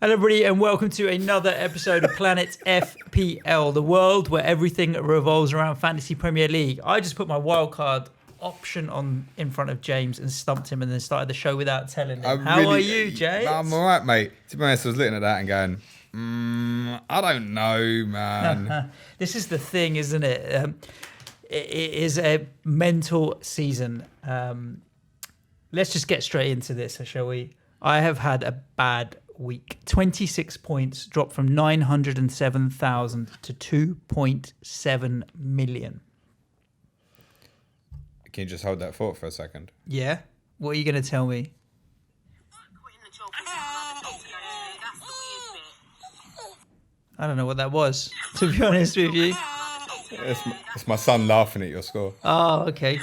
Hello, everybody, and welcome to another episode of Planet FPL, the world where everything revolves around Fantasy Premier League. I just put my wildcard option on in front of James and stumped him and then started the show without telling him. How are you, James? I'm all right, mate. To be honest, I was looking at that and going, I don't know, man. This is the thing, isn't it? It is a mental season. Let's just get straight into this, shall we? I have had a bad week. 26 points, dropped from 907,000 to 2.7 million. Can you just hold that thought for a second? Yeah? What are you going to tell me? I don't know what that was, to be honest with you. It's my son laughing at your score. Oh, okay.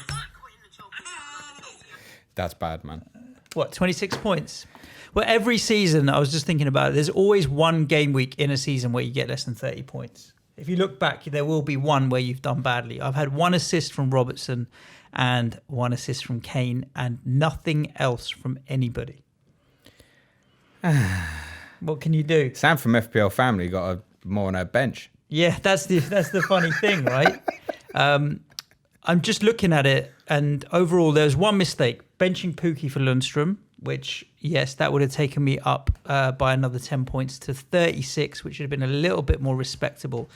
That's bad, man. What, 26 points? Well, every season, I was just thinking about it, there's always one game week in a season where you get less than 30 points. If you look back, there will be one where you've done badly. I've had one assist from Robertson and one assist from Kane and nothing else from anybody. What can you do? Sam from FPL family got more on her bench. Yeah, that's the funny thing, right? I'm just looking at it, and overall, there's one mistake. Benching Pookie for Lundstrom, which, yes, that would have taken me up by another 10 points to 36, which would have been a little bit more respectable.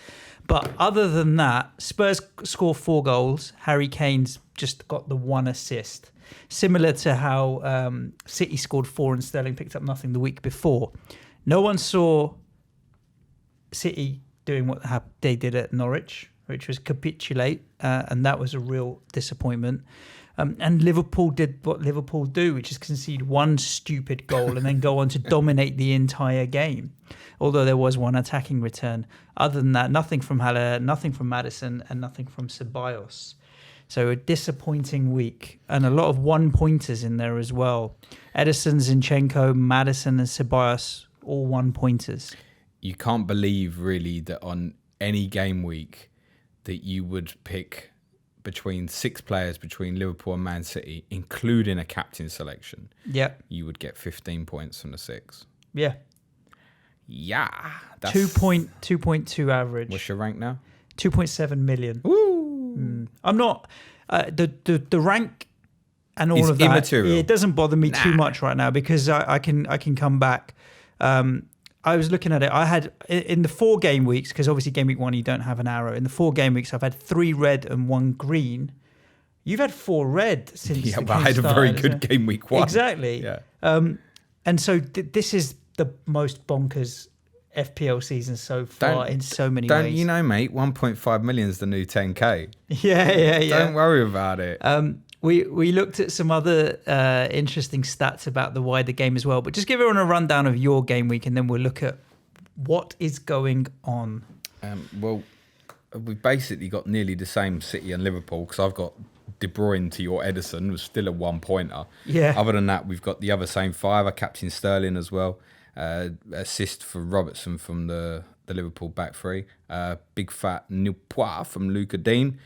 But other than that, Spurs score 4 goals. Harry Kane's just got the 1 assist. Similar to how City scored 4 and Sterling picked up nothing the week before. No one saw City doing what they did at Norwich, which was capitulate, and that was a real disappointment. And Liverpool did what Liverpool do, which is concede one stupid goal and then go on to dominate the entire game. Although there was one attacking return. Other than that, nothing from Haller, nothing from Maddison, and nothing from Ceballos. So a disappointing week. And a lot of one-pointers in there as well. Ederson, Zinchenko, Maddison, and Ceballos, all one-pointers. You can't believe, really, that on any game week that you would pick between 6 players between Liverpool and Man City, including a captain selection. Yep. You would get 15 points from the 6. Yeah. Yeah. That's 2.2 average. What's your rank now? 2.7 million. Woo! I'm not... the rank and all it's of that... immaterial. It doesn't bother me too much right now because I can come back. I was looking at it. I had, in the 4 game weeks, because obviously game week 1, you don't have an arrow. In the 4 game weeks, I've had 3 red and 1 green. You've had 4 red since the game but I had a very started, good game week 1. Exactly. Yeah. And so this is the most bonkers FPL season so far in so many ways. Don't you know, mate, 1.5 million is the new 10K. Yeah. Don't worry about it. We looked at some other interesting stats about the wider game as well, but just give everyone a rundown of your game week and then we'll look at what is going on. Well, we've basically got nearly the same City and Liverpool because I've got De Bruyne to your Ederson, was still a 1-pointer. Yeah. Other than that, we've got the other same 5. I captain Sterling as well. Assist for Robertson from the Liverpool back 3. Big fat Newpois from Luca Dean.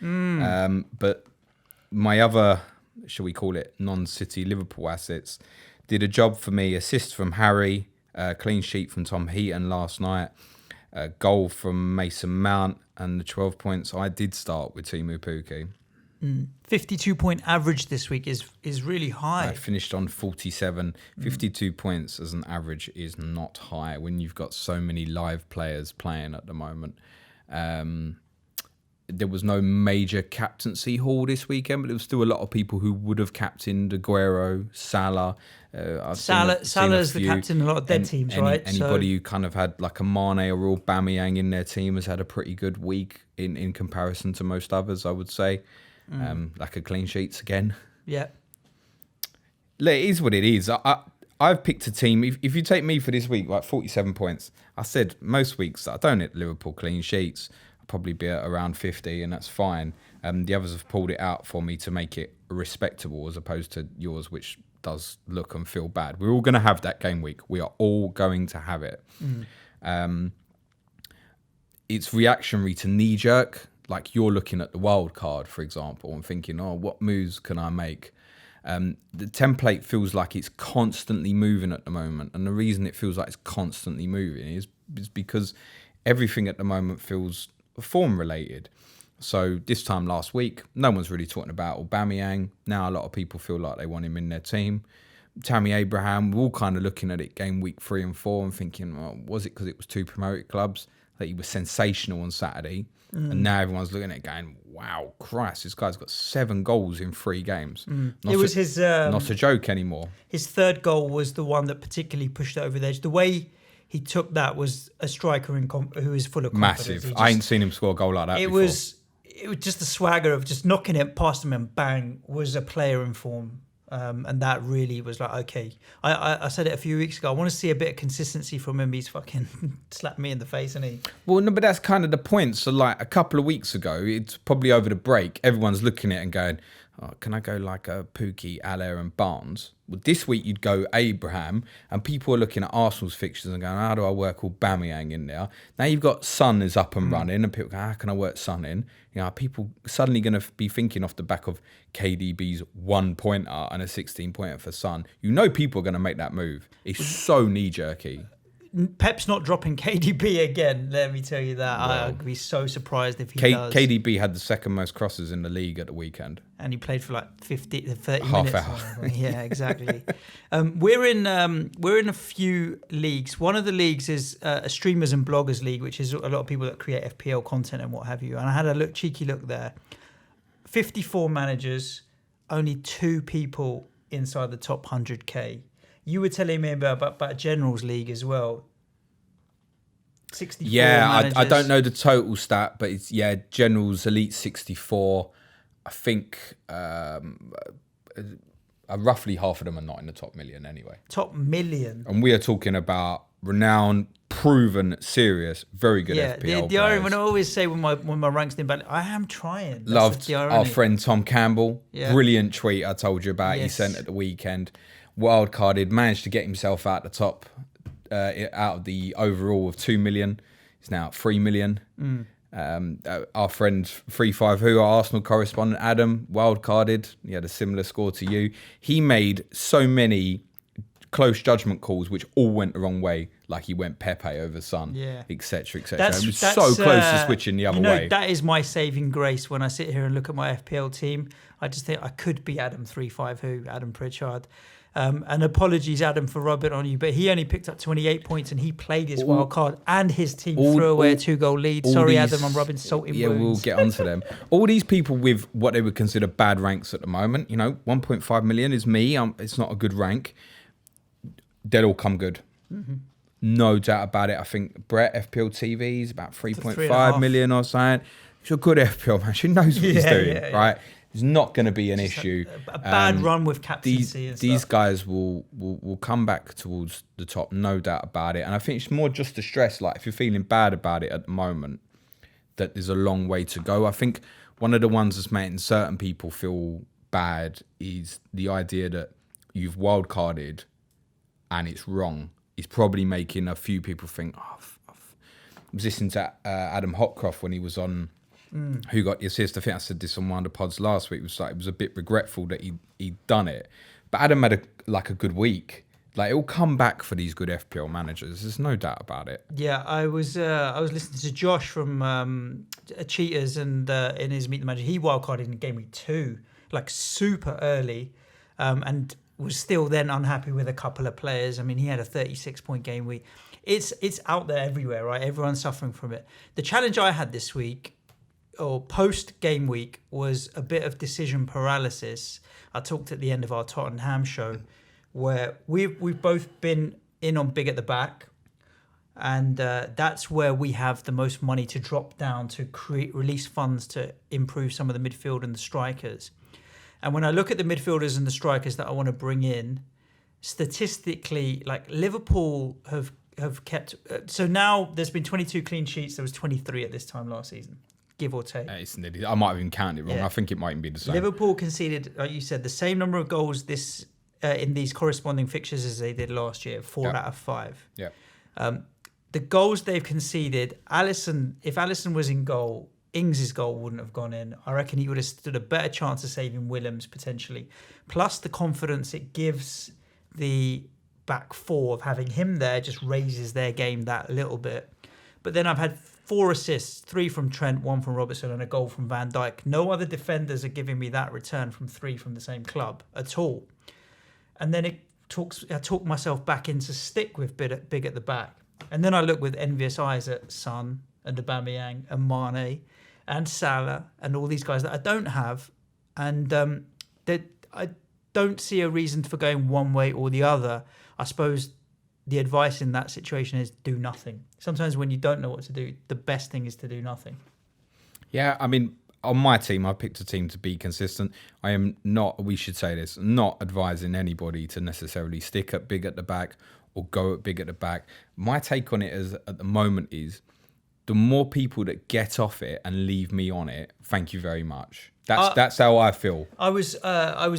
But my other, shall we call it, non-City Liverpool assets did a job for me. Assist from Harry, clean sheet from Tom Heaton last night, goal from Mason Mount, and the 12 points. I did start with Timu Pukki. 52-point average this week is really high. I finished on 47. 52 points as an average is not high when you've got so many live players playing at the moment. There was no major captaincy haul this weekend, but there was still a lot of people who would have captained Aguero, Salah. Salah's the captain in a lot of dead teams, right? Anybody who kind of had like a Mane or Aubameyang in their team has had a pretty good week in comparison to most others, I would say. Like a clean sheets again. Yeah. Look, it is what it is. I've picked a team. If you take me for this week, like 47 points, I said most weeks I don't hit Liverpool clean sheets. Probably be at around 50, and that's fine. The others have pulled it out for me to make it respectable as opposed to yours, which does look and feel bad. We're all going to have that game week. We are all going to have it. It's reactionary to knee-jerk. Like you're looking at the wild card, for example, and thinking, oh, what moves can I make? The template feels like it's constantly moving at the moment. And the reason it feels like it's constantly moving is because everything at the moment feels form related. So this time last week, no one's really talking about Aubameyang. Now a lot of people feel like they want him in their team. Tammy Abraham, we're all kind of looking at it game week 3 and 4 and thinking, well, was it because it was 2 promoted clubs that he was sensational on Saturday? And now everyone's looking at it going, wow, Christ, this guy's got 7 goals in 3 games. It was his... not a joke anymore. His third goal was the one that particularly pushed it over the edge. The way he took that was a striker who is full of confidence. Massive. I ain't seen him score a goal like that before. It was just the swagger of just knocking it past him and bang, was a player in form. And that really was like, okay. I said it a few weeks ago. I want to see a bit of consistency from him. He's fucking slapped me in the face, and he. Well, no, but that's kind of the point. So, like a couple of weeks ago, it's probably over the break. Everyone's looking at it and going, "Oh, can I go like a Pukki, Allaire, and Barnes?" Well, this week you'd go Abraham, and people are looking at Arsenal's fixtures and going, "How do I work Aubameyang in there?" Now you've got Son is up and running, and people go, "How can I work Son in?" You know, people suddenly going to be thinking off the back of KDB's 1-pointer and a 16-pointer for Son. You know, people are going to make that move. It's so knee jerky. Pep's not dropping KDB again, let me tell you that. Well, I'd be so surprised if he does. KDB had the second most crosses in the league at the weekend. And he played for like 30 Half minutes. hour. Yeah, exactly. We're in a few leagues. One of the leagues is a streamers and bloggers league, which is a lot of people that create FPL content and what have you. And I had a cheeky look there. 54 managers, only 2 people inside the top 100k. You were telling me about a Generals League as well. 64 managers. I don't know the total stat, but it's, Generals Elite 64. I think roughly half of them are not in the top million anyway. Top million? And we are talking about renowned, proven, serious, very good FPL the irony, when I always say when my ranks didn't balance, I am trying. Loved our friend Tom Campbell. Yeah. Brilliant tweet I told you about. Yes. He sent at the weekend. Wildcarded, managed to get himself out the top, out of the overall of 2 million. He's now at 3 million. Our friend 35 Who, our Arsenal correspondent Adam, wildcarded. He had a similar score to you. He made so many close judgment calls which all went the wrong way, like he went Pepe over Son, etc., etc. It was so close to switching the other way. That is my saving grace when I sit here and look at my FPL team. I just think I could be Adam 35 Who, Adam Pritchard. And apologies, Adam, for rubbing on you, but he only picked up 28 points and he played his wild card and his team threw away a 2-goal lead. Sorry, Adam, I'm rubbing salt in wounds. Yeah, we'll get onto them. All these people with what they would consider bad ranks at the moment, 1.5 million is me. It's not a good rank. They'll all come good. Mm-hmm. No doubt about it. I think Brett, FPL TV, is about 3.5 million or something. He's a good FPL man. She knows what he's doing, right? It's not going to be an issue. A bad run with captaincy and stuff. These guys will come back towards the top, no doubt about it. And I think it's more just to stress, like, if you're feeling bad about it at the moment, that there's a long way to go. I think one of the ones that's making certain people feel bad is the idea that you've wildcarded and it's wrong. It's probably making a few people think, I was listening to Adam Hotcroft when he was on Who Got the Assist. I think I said this on one of the pods last week. It was a bit regretful that he'd done it. But Adam had a good week. Like, it'll come back for these good FPL managers. There's no doubt about it. Yeah, I was listening to Josh from Cheaters, and in his Meet the Manager, he wildcarded in game week 2, like super early, and was still then unhappy with a couple of players. I mean, he had a 36-point game week. It's out there everywhere, right? Everyone's suffering from it. The challenge I had this week, or post game week, was a bit of decision paralysis. I talked at the end of our Tottenham show, where we've both been in on big at the back, and that's where we have the most money to drop down to release funds to improve some of the midfield and the strikers. And when I look at the midfielders and the strikers that I want to bring in, statistically, like Liverpool have kept. So now there's been 22 clean sheets. There was 23 at this time last season, give or take. I might have even counted it wrong. Yeah. I think it might even be the same. Liverpool conceded, like you said, the same number of goals this in these corresponding fixtures as they did last year, 4 out of 5. Yeah. The goals they've conceded, if Alisson was in goal, Ings' goal wouldn't have gone in. I reckon he would have stood a better chance of saving Willems potentially. Plus the confidence it gives the back four of having him there just raises their game that little bit. But then I've had 4 assists, 3 from Trent, 1 from Robertson and a goal from Van Dijk. No other defenders are giving me that return from 3 from the same club at all. And then I talk myself back into stick with big at the back. And then I look with envious eyes at Son and Aubameyang and Mane and Salah and all these guys that I don't have. And I don't see a reason for going one way or the other. I suppose the advice in that situation is do nothing. Sometimes when you don't know what to do, the best thing is to do nothing. Yeah, I mean, on my team, I picked a team to be consistent. I am not, we should say this, not advising anybody to necessarily stick at big at the back or go at big at the back. My take on it is, at the moment is, the more people that get off it and leave me on it, thank you very much. That's how I feel. I was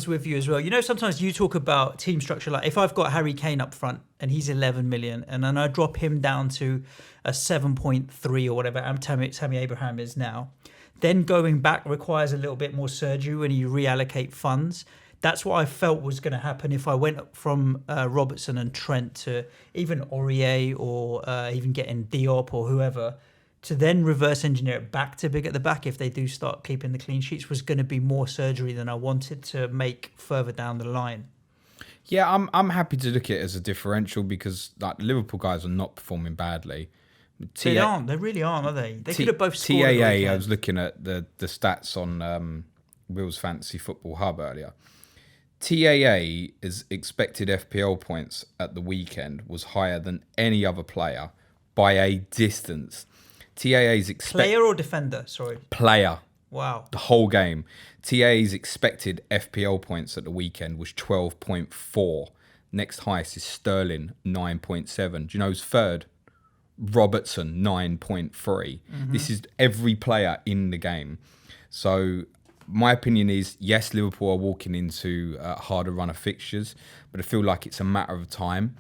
with you as well. You know, sometimes you talk about team structure. Like if I've got Harry Kane up front and he's 11 million, and then I drop him down to a 7.3 or whatever Tammy Abraham is now, then going back requires a little bit more surgery when you reallocate funds. That's what I felt was going to happen if I went from Robertson and Trent to even Aurier or even getting Diop or whoever, to then reverse engineer it back to big at the back if they do start keeping the clean sheets was going to be more surgery than I wanted to make further down the line. Yeah, I'm happy to look at it as a differential because like the Liverpool guys are not performing badly. They aren't. They really aren't, are they? They could have both scored. TAA, I was looking at the stats on Will's Fantasy Football Hub earlier. TAA is expected FPL points at the weekend was higher than any other player by a distance. TAA's player or defender? Sorry, player. Wow, the whole game. TAA's expected FPL points at the weekend was 12.4. Next highest is Sterling 9.7. Do you know who's third? Robertson 9.3. Mm-hmm. This is every player in the game. So my opinion is, yes, Liverpool are walking into a harder run of fixtures, but I feel like it's a matter of time.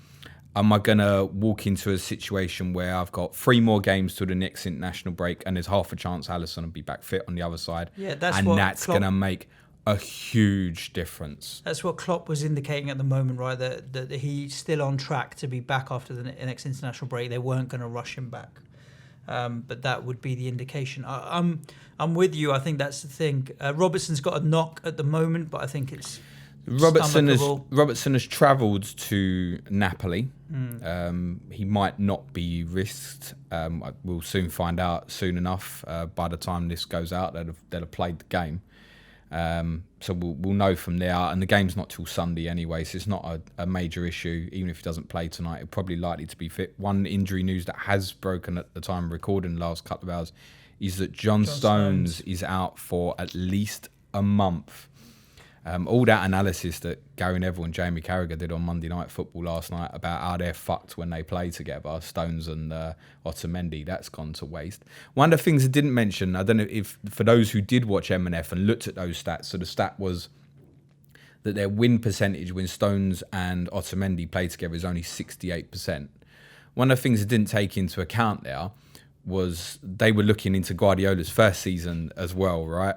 Am I going to walk into a situation where I've got 3 more games till the next international break and there's half a chance Alisson will be back fit on the other side? Yeah, that's going to make a huge difference. That's what Klopp was indicating at the moment, right? That he's still on track to be back after the next international break. They weren't going to rush him back. But that would be the indication. I'm with you. I think that's the thing. Robertson's got a knock at the moment, but I think it's Robertson has travelled to Napoli. He might not be risked. We'll soon find out soon enough. By the time this goes out, they'll have played the game. So we'll know from there. And the game's not till Sunday anyway, so it's not a major issue. Even if he doesn't play tonight, he'll probably likely to be fit. One injury news that has broken at the time of recording the last couple of hours is that John Stones is out for at least a month. All that analysis that Gary Neville and Jamie Carragher did on Monday Night Football last night about how they're fucked when they play together, Stones and Otamendi, that's gone to waste. One of the things I didn't mention, I don't know if for those who did watch M&F and looked at those stats, so the stat was that their win percentage when Stones and Otamendi play together is only 68%. One of the things I didn't take into account there was they were looking into Guardiola's first season as well, right?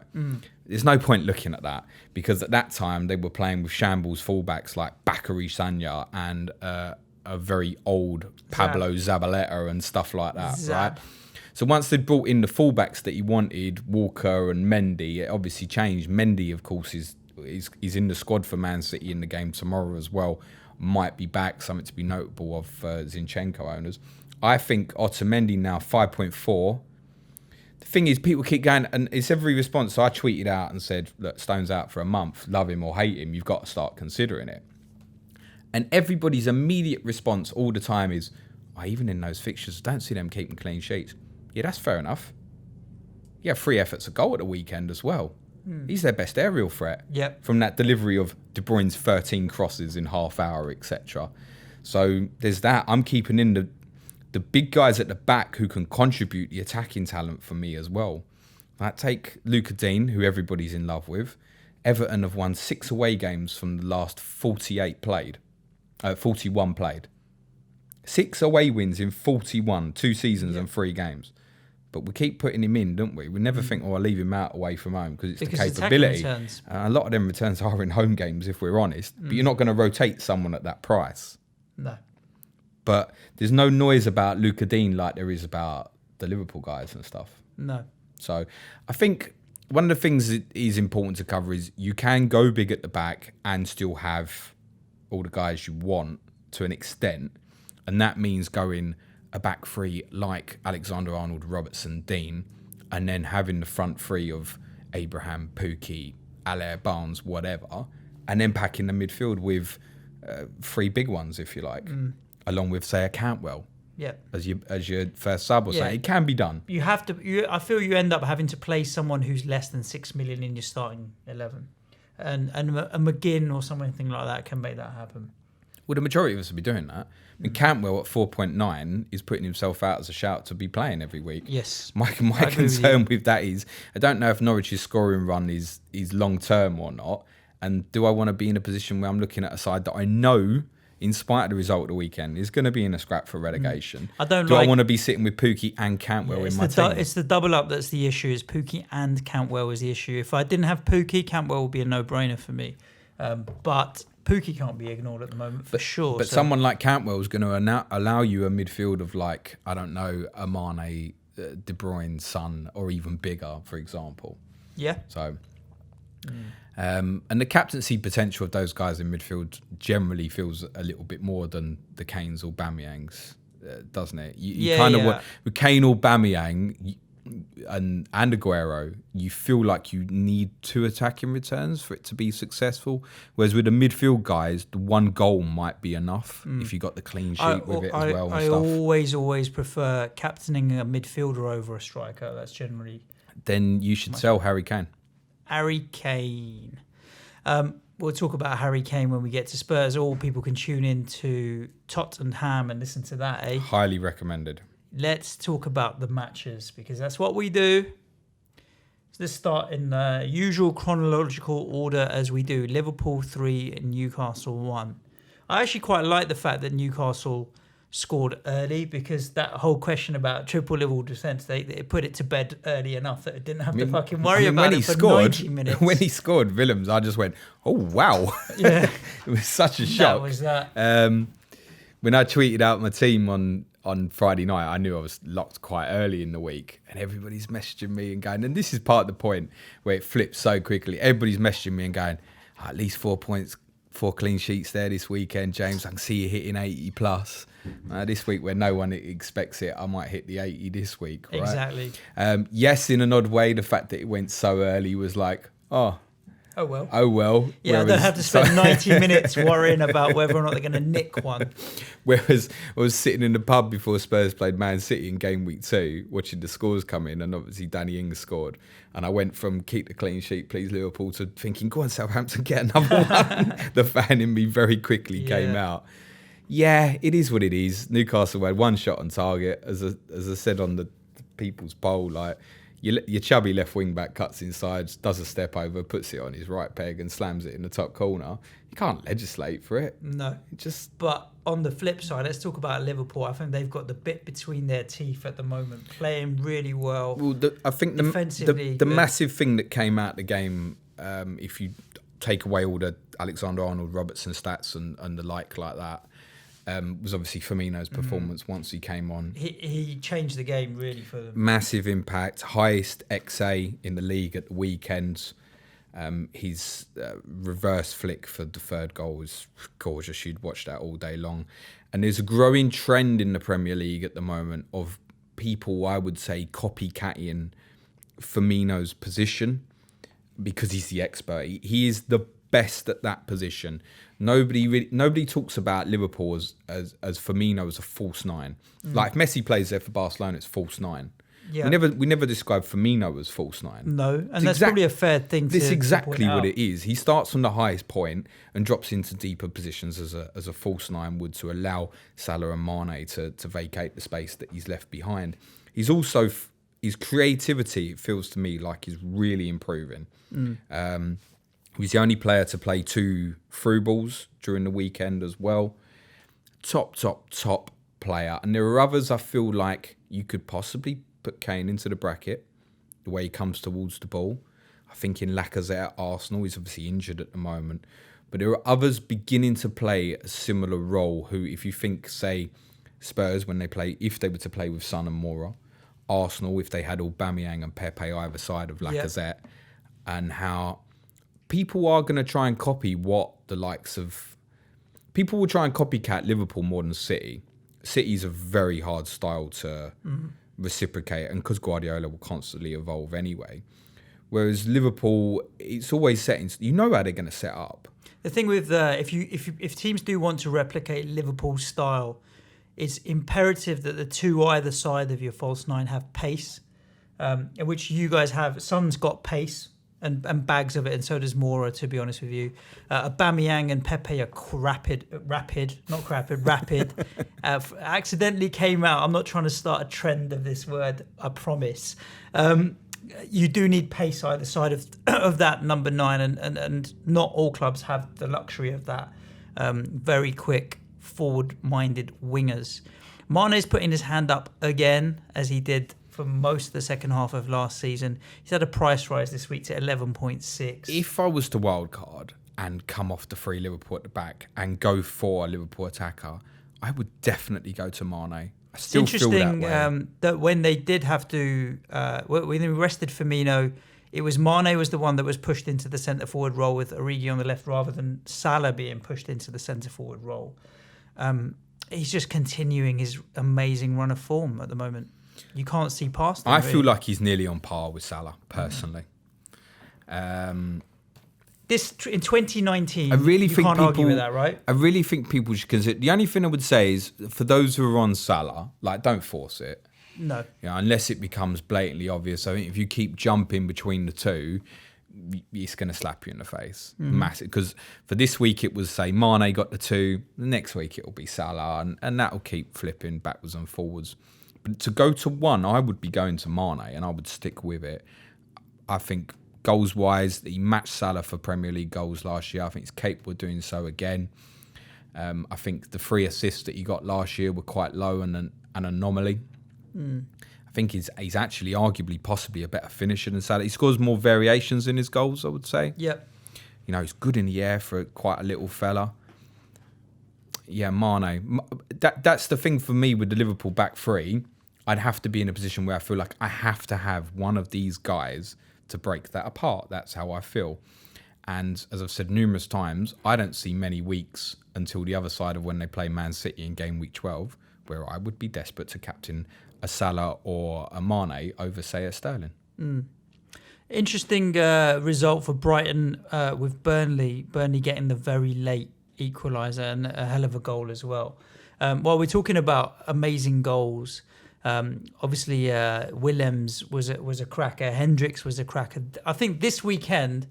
There's no point looking at that because at that time they were playing with shambles fullbacks like Bakary Sagna and a very old Pablo Zabaleta and stuff like that, right? So once they'd brought in the fullbacks that he wanted, Walker and Mendy, it obviously changed. Mendy, of course, is in the squad for Man City in the game tomorrow as well. Might be back, something to be notable of Zinchenko owners. I think Otamendi now 5.4. The thing is, people keep going, and it's every response. So I tweeted out and said, look, Stone's out for a month. Love him or hate him, you've got to start considering it. And everybody's immediate response all the time is, even in those fixtures, I don't see them keeping clean sheets. Yeah, that's fair enough. Yeah, 3 efforts a goal at the weekend as well. He's their best aerial threat. Yep. From that delivery of De Bruyne's 13 crosses in half hour, etc. So there's that. I'm keeping in the big guys at the back who can contribute the attacking talent for me as well. I take Luca Dean, who everybody's in love with. Everton have won 6 away games from the last 41 played. 6 away wins in 41, 2 seasons and 3 games. But we keep putting him in, don't we? We never think, I'll leave him out away from home because Because the capability. returns. A lot of them returns are in home games, if we're honest. But you're not going to rotate someone at that price. No. But there's no noise about Luca Dean like there is about the Liverpool guys and stuff. No. So I think one of the things that is important to cover is you can go big at the back and still have all the guys you want to an extent. And that means going a back three like Alexander-Arnold, Robertson, Dean, and then having the front three of Abraham, Pukki, Allaire, Barnes, whatever, and then packing the midfield with three big ones, if you like, along with, say, a Cantwell. Yeah. As your first sub or something. It can be done. You have to. I feel you end up having to play someone who's less than 6 million in your starting 11, and a McGinn or something like that can make that happen. Well, the majority of us will be doing that. I mean, Cantwell at 4.9 is putting himself out as a shout to be playing every week. Yes. My concern with that is I don't know if Norwich's scoring run is long term or not, and do I want to be in a position where I'm looking at a side that I know, in spite of the result of the weekend, is going to be in a scrap for relegation? I don't. Do I want to be sitting with Pukki and Cantwell in my team? It's the double up that's the issue. Is Pukki and Cantwell is the issue. If I didn't have Pukki, Cantwell would be a no-brainer for me. But Pukki can't be ignored at the moment for sure. But someone like Cantwell is going to allow you a midfield of like, I don't know, a Mane, De Bruyne, Son, or even bigger, for example. Yeah. So, and the captaincy potential of those guys in midfield generally feels a little bit more than the Kane's or Aubameyangs, doesn't it? You kind of want, with Kane or Aubameyang and Aguero, you feel like you need 2 attacking returns for it to be successful. Whereas with the midfield guys, the 1 goal might be enough if you got the clean sheet with it as well. I always prefer captaining a midfielder over a striker. That's generally. Then you should sell Harry Kane. Harry Kane. We'll talk about Harry Kane when we get to Spurs. All people can tune in to Tottenham and listen to that, eh? Highly recommended. Let's talk about the matches because that's what we do. So let's start in the usual chronological order as we do. Liverpool 3 and Newcastle 1. I actually quite like the fact that Newcastle scored early because that whole question about triple level defence, they put it to bed early enough that it didn't have to fucking worry about it for 90 minutes. When he scored Willems, I just went, oh, wow. Yeah. It was such a shock. That was that. When I tweeted out my team on Friday night, I knew I was locked quite early in the week, and everybody's messaging me and going, and this is part of the point where it flips so quickly. Everybody's messaging me and going, at least 4 points, 4 clean sheets there this weekend, James. I can see you hitting 80 plus. This week where no one expects it, I might hit the 80 this week. Right? Exactly. Yes, in an odd way, the fact that it went so early was like, oh well. Yeah, they have to spend 90 minutes worrying about whether or not they're going to nick one. Whereas I was sitting in the pub before Spurs played Man City in Gameweek 2, watching the scores come in, and obviously Danny Ings scored. And I went from keep the clean sheet, please Liverpool, to thinking, go on Southampton, get another one. The fan in me very quickly came out. Yeah, it is what it is. Newcastle had 1 shot on target. As I said on the people's poll, like, your chubby left wing back cuts inside, does a step over, puts it on his right peg and slams it in the top corner. You can't legislate for it. No. But on the flip side, let's talk about Liverpool. I think they've got the bit between their teeth at the moment, playing really well. Well, I think the massive thing that came out the game, if you take away all the Alexander-Arnold, Robertson stats and the like that, was obviously Firmino's performance once he came on. He changed the game really for them. Massive impact, highest XA in the league at the weekend. His reverse flick for the 3rd goal was gorgeous. You'd watch that all day long. And there's a growing trend in the Premier League at the moment of people, I would say, copycatting Firmino's position because he's the expert. He is the best at that position. Nobody talks about Liverpool as Firmino as a false 9. Like if Messi plays there for Barcelona, it's false 9. Yeah. We never describe Firmino as false 9. No, and that's probably a fair thing to point out. This is exactly what it is. He starts from the highest point and drops into deeper positions as a false 9 would, to allow Salah and Mane to vacate the space that he's left behind. He's also his creativity, it feels to me like, is really improving. He was the only player to play 2 through balls during the weekend as well. Top player. And there are others I feel like you could possibly put Kane into the bracket, the way he comes towards the ball. I think in Lacazette at Arsenal, he's obviously injured at the moment. But there are others beginning to play a similar role who, if you think, say, Spurs, if they were to play with Son and Moura, Arsenal, if they had Aubameyang and Pepe either side of Lacazette, and how people are going to try and copy what the likes of... People will try and copycat Liverpool more than City. City's a very hard style to reciprocate, and because Guardiola will constantly evolve anyway. Whereas Liverpool, it's always setting... You know how they're going to set up. The thing with if teams do want to replicate Liverpool's style, it's imperative that the two either side of your false nine have pace, which you guys have. Son's got pace and bags of it, and so does Moura, to be honest with you. Aubameyang and Pepe are rapid. Accidentally came out. I'm not trying to start a trend of this word, I promise. You do need pace either side of that number 9, and not all clubs have the luxury of that. Very quick, forward-minded wingers. Mane's putting his hand up again, as he did for most of the second half of last season. He's had a price rise this week to 11.6. If I was to wildcard and come off the free Liverpool at the back and go for a Liverpool attacker, I would definitely go to Mane. It's interesting that when they did have to, when they rested Firmino, it was Mane was the one that was pushed into the centre forward role with Origi on the left, rather than Salah being pushed into the centre forward role. He's just continuing his amazing run of form at the moment. You can't see past him. I feel like he's nearly on par with Salah, personally. This in 2019, I really you think can't people, argue with that, right? I really think people should consider. The only thing I would say is, for those who are on Salah, don't force it. No. Unless it becomes blatantly obvious. I think if you keep jumping between the two, it's going to slap you in the face. Massive. Because for this week, it was, say, Mane got the 2. The next week, it will be Salah. And that will keep flipping backwards and forwards. But to go to 1, I would be going to Mane, and I would stick with it. I think... Goals-wise, he matched Salah for Premier League goals last year. I think he's capable of doing so again. I think the 3 assists that he got last year were quite low and an anomaly. I think he's actually arguably possibly a better finisher than Salah. He scores more variations in his goals, I would say. Yep. He's good in the air for quite a little fella. Yeah, Mane. That's the thing for me with the Liverpool back 3. I'd have to be in a position where I feel like I have to have one of these guys to break that apart. That's how I feel. And as I've said numerous times, I don't see many weeks until the other side of when they play Man City in game week 12, where I would be desperate to captain a Salah or a Mane over, say, a Sterling. Interesting result for Brighton with Burnley. Burnley getting the very late equaliser and a hell of a goal as well. While we're talking about amazing goals, obviously Willems was a cracker. Hendricks was a cracker. I think this weekend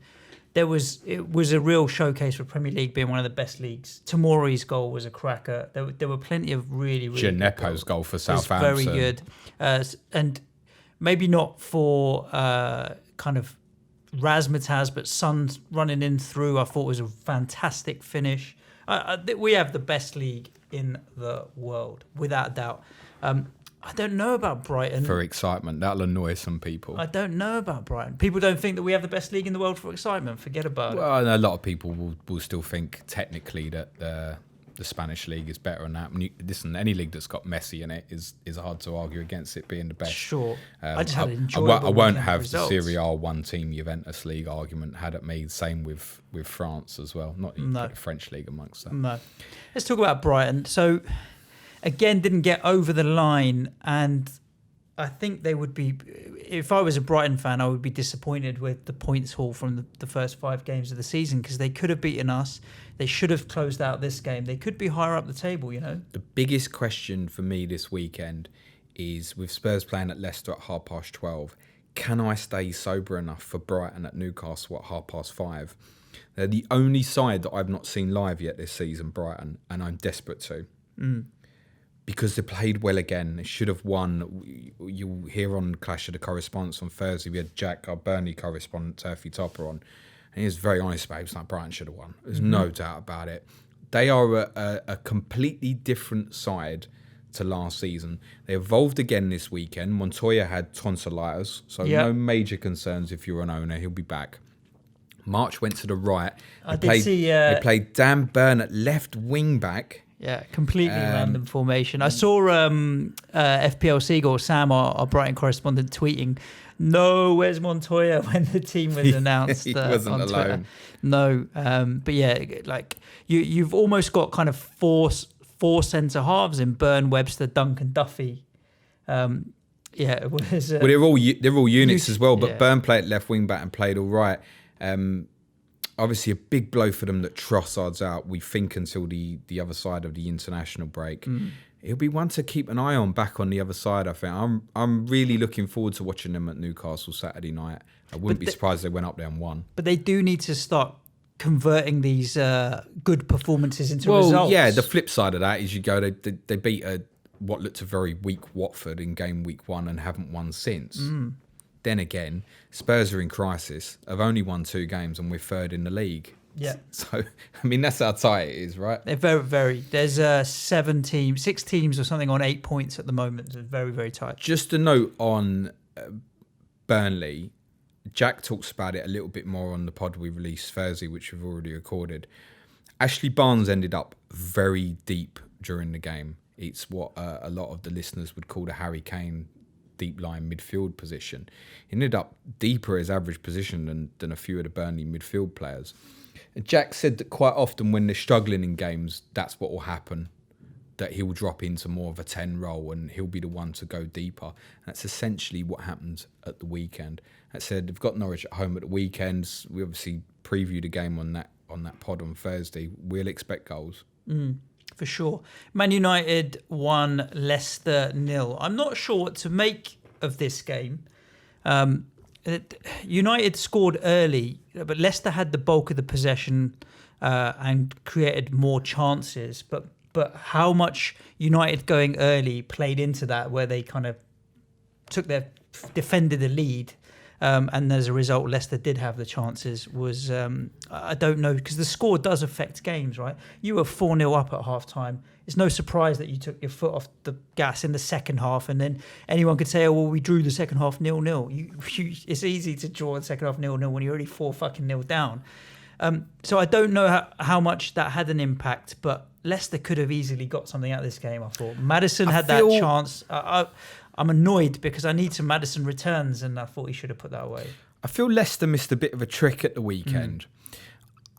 it was a real showcase for Premier League being one of the best leagues. Tomori's goal was a cracker. There were plenty of really Djenepo's goal for Southampton was very good, and maybe not for kind of razzmatazz, but Son running in through, I thought was a fantastic finish. We have the best league in the world, without a doubt. I don't know about Brighton. For excitement. That'll annoy some people. I don't know about Brighton. People don't think that we have the best league in the world for excitement. Forget about it. Well, a lot of people will still think technically that the Spanish league is better than that. Listen, any league that's got Messi in it is hard to argue against it being the best. Sure. I just had an enjoyable I won't have results. the Serie A one-team Juventus league argument had it made. Same with France as well. Not even put the French league amongst that. No. Let's talk about Brighton. So... Again, didn't get over the line, and I think they would be... If I was a Brighton fan, I would be disappointed with the points haul from the first 5 games of the season, because they could have beaten us. They should have closed out this game. They could be higher up the table, The biggest question for me this weekend is, with Spurs playing at Leicester at 12:30, can I stay sober enough for Brighton at Newcastle at 5:30? They're the only side that I've not seen live yet this season, Brighton, and I'm desperate to. Because they played well again. They should have won. You'll hear on Clash of the Correspondents on Thursday, we had Jack, our Burnley correspondent, Turfy Topper, on. And he was very honest about it. He was like, Brighton should have won. There's no doubt about it. They are a completely different side to last season. They evolved again this weekend. Montoya had tonsillitis, so no major concerns if you're an owner. He'll be back. March went to the right. They played Dan Burn at left wing back. Yeah, completely random formation. I saw FPL Seagull, Sam, our Brighton correspondent, tweeting, "No, where's Montoya?" when the team was announced. He wasn't on alone. Twitter. No, but yeah, like you've almost got kind of four centre halves in Burn, Webster, Duncan, Duffy. Yeah, it was. Well, they're all units as well, but Burn played left wing back and played all right. Obviously, a big blow for them that Trossard's out. We think until the other side of the international break. He'll be one to keep an eye on back on the other side, I think. I'm really looking forward to watching them at Newcastle Saturday night. I wouldn't be surprised if they went up there and won. But they do need to start converting these good performances into results. Yeah, the flip side of that is they beat what looked a very weak Watford in game week 1 and haven't won since. Then again, Spurs are in crisis. Have only won 2 games and we're 3rd in the league. Yeah. So, I mean, that's how tight it is, right? They're very, very... There's 6 teams or something on 8 points at the moment. It's very, very tight. Just a note on Burnley. Jack talks about it a little bit more on the pod we released Thursday, which we've already recorded. Ashley Barnes ended up very deep during the game. It's what a lot of the listeners would call the Harry Kane deep line midfield position. He ended up deeper his average position than a few of the Burnley midfield players. And Jack said that quite often when they're struggling in games, that's what will happen, that he'll drop into more of a 10 role and he'll be the one to go deeper. And that's essentially what happened at the weekend. That said, they've got Norwich at home at the weekends. We obviously previewed a game on that pod on Thursday. We'll expect goals. For sure. Man United 1, Leicester 0. I'm not sure what to make of this game. United scored early, but Leicester had the bulk of the possession and created more chances. But how much United going early played into that, where they kind of defended the lead, and as a result, Leicester did have the chances, was, I don't know, because the score does affect games, right? You were 4-0 up at half-time. It's no surprise that you took your foot off the gas in the second half, and then anyone could say, oh, well, we drew the second half 0-0. It's easy to draw the second half 0-0 when you're already 4-0 down. So I don't know how much that had an impact, but Leicester could have easily got something out of this game, I thought. Maddison had that chance. I'm annoyed because I need some Maddison returns, and I thought he should have put that away. I feel Leicester missed a bit of a trick at the weekend.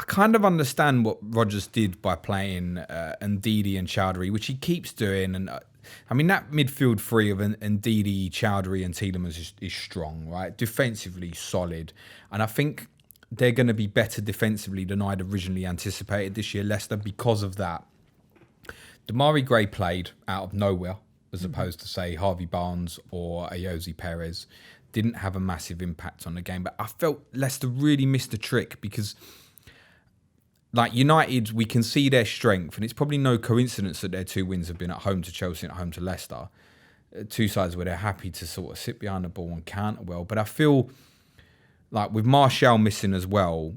I kind of understand what Rodgers did by playing Ndidi and Chowdhury, which he keeps doing. And I mean, that midfield three of Ndidi, Chowdhury and Tielemans is strong, right? Defensively solid. And I think they're going to be better defensively than I'd originally anticipated this year, Leicester, because of that. Damari Gray played out of nowhere, as opposed to, say, Harvey Barnes or Ayoze Perez. Didn't have a massive impact on the game. But I felt Leicester really missed a trick because, like, United, we can see their strength. And it's probably no coincidence that their 2 wins have been at home to Chelsea and at home to Leicester. 2 sides where they're happy to sort of sit behind the ball and counter well. But I feel like with Martial missing as well,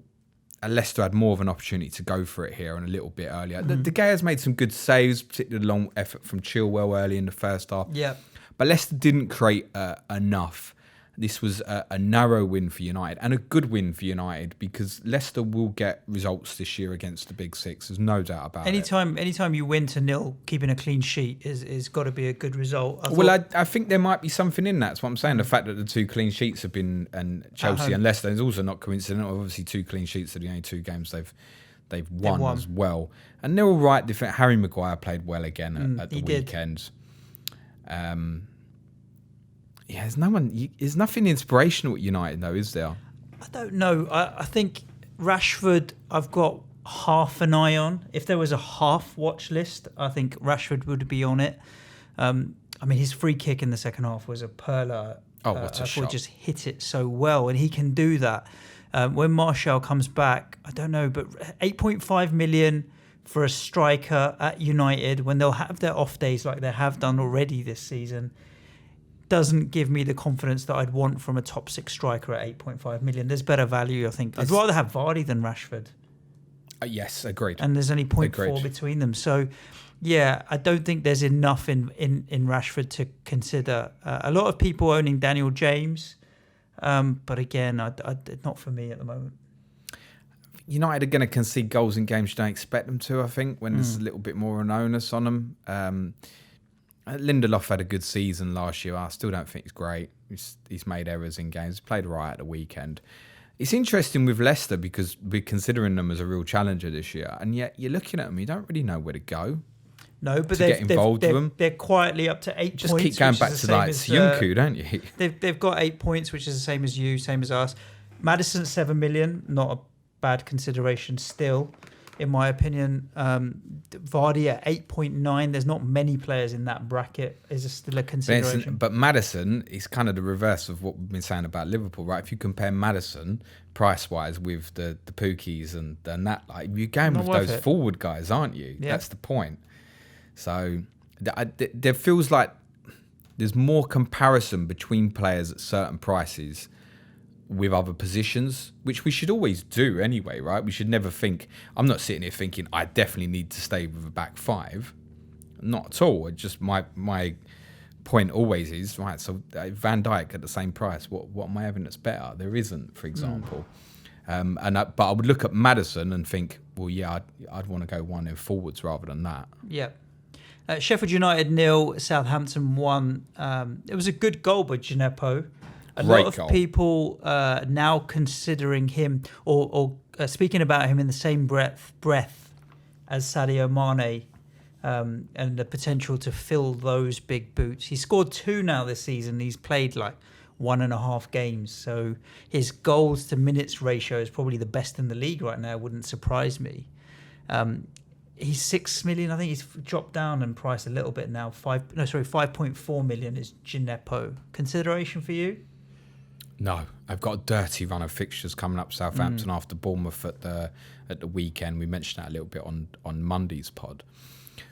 Leicester had more of an opportunity to go for it here and a little bit earlier. De Gea's made some good saves, particularly the long effort from Chilwell early in the first half. Yeah. But Leicester didn't create enough. This was a narrow win for United and a good win for United because Leicester will get results this year against the Big Six. There's no doubt about it. Anytime you win to 0, keeping a clean sheet is got to be a good result. I think there might be something in that. That's what I'm saying. The fact that the 2 clean sheets have been Chelsea and Leicester is also not coincidental. Obviously, 2 clean sheets are the only 2 games they've won as well. And they're all right. Harry Maguire played well again at the weekend. Yeah, there's nothing inspirational at United, though, is there? I don't know. I think Rashford, I've got half an eye on. If there was a half watch list, I think Rashford would be on it. I mean, his free kick in the second half was a perler. Oh, what a shot. Just hit it so well, and he can do that. When Martial comes back, I don't know, but 8.5 million for a striker at United when they'll have their off days like they have done already this season doesn't give me the confidence that I'd want from a top 6 striker at 8.5 million. There's better value, I think. I'd rather have Vardy than Rashford. Yes, agreed. And there's only 0.4 between them. So Yeah, I don't think there's enough in Rashford to consider. A lot of people owning Daniel James, but again, not for me at the moment. United are going to concede goals in games you don't expect them to, I think, when there's a little bit more of an onus on them. Lindelof had a good season last year. I still don't think he's great. He's made errors in games. He played right at the weekend. It's interesting with Leicester because we're considering them as a real challenger this year, and yet you're looking at them, you don't really know where to go. No, but they're quietly up to 8 points. Just keep going back to like Syunku, don't you? They've got 8 points, which is the same as you, same as us. Madison 7 million, not a bad consideration still, in my opinion. Vardy at 8.9. There's not many players in that bracket. Is still a consideration. But Madison is kind of the reverse of what we've been saying about Liverpool, right? If you compare Madison price-wise with the Pookies and that, like you're going with those forward guys, aren't you? Yeah. That's the point. So there feels like there's more comparison between players at certain prices with other positions, which we should always do anyway, right? We should never think, I'm not sitting here thinking I definitely need to stay with a back five. Not at all. It just my point always is, right, so Van Dijk at the same price, what am I having that's better? There isn't, for example. But I would look at Maddison and think, well, yeah, I'd want to go one in forwards rather than that. Yeah. Sheffield United 0, Southampton 1. It was a good goal by Gineppo. A lot of people now considering him or speaking about him in the same breath as Sadio Mane and the potential to fill those big boots. He scored 2 now this season. He's played like 1.5 games. So his goals to minutes ratio is probably the best in the league right now. Wouldn't surprise me. He's 6 million. I think he's dropped down in price a little bit now. 5.4 million is Gineppo. Consideration for you? No, I've got a dirty run of fixtures coming up Southampton after Bournemouth at the weekend. We mentioned that a little bit on Monday's pod.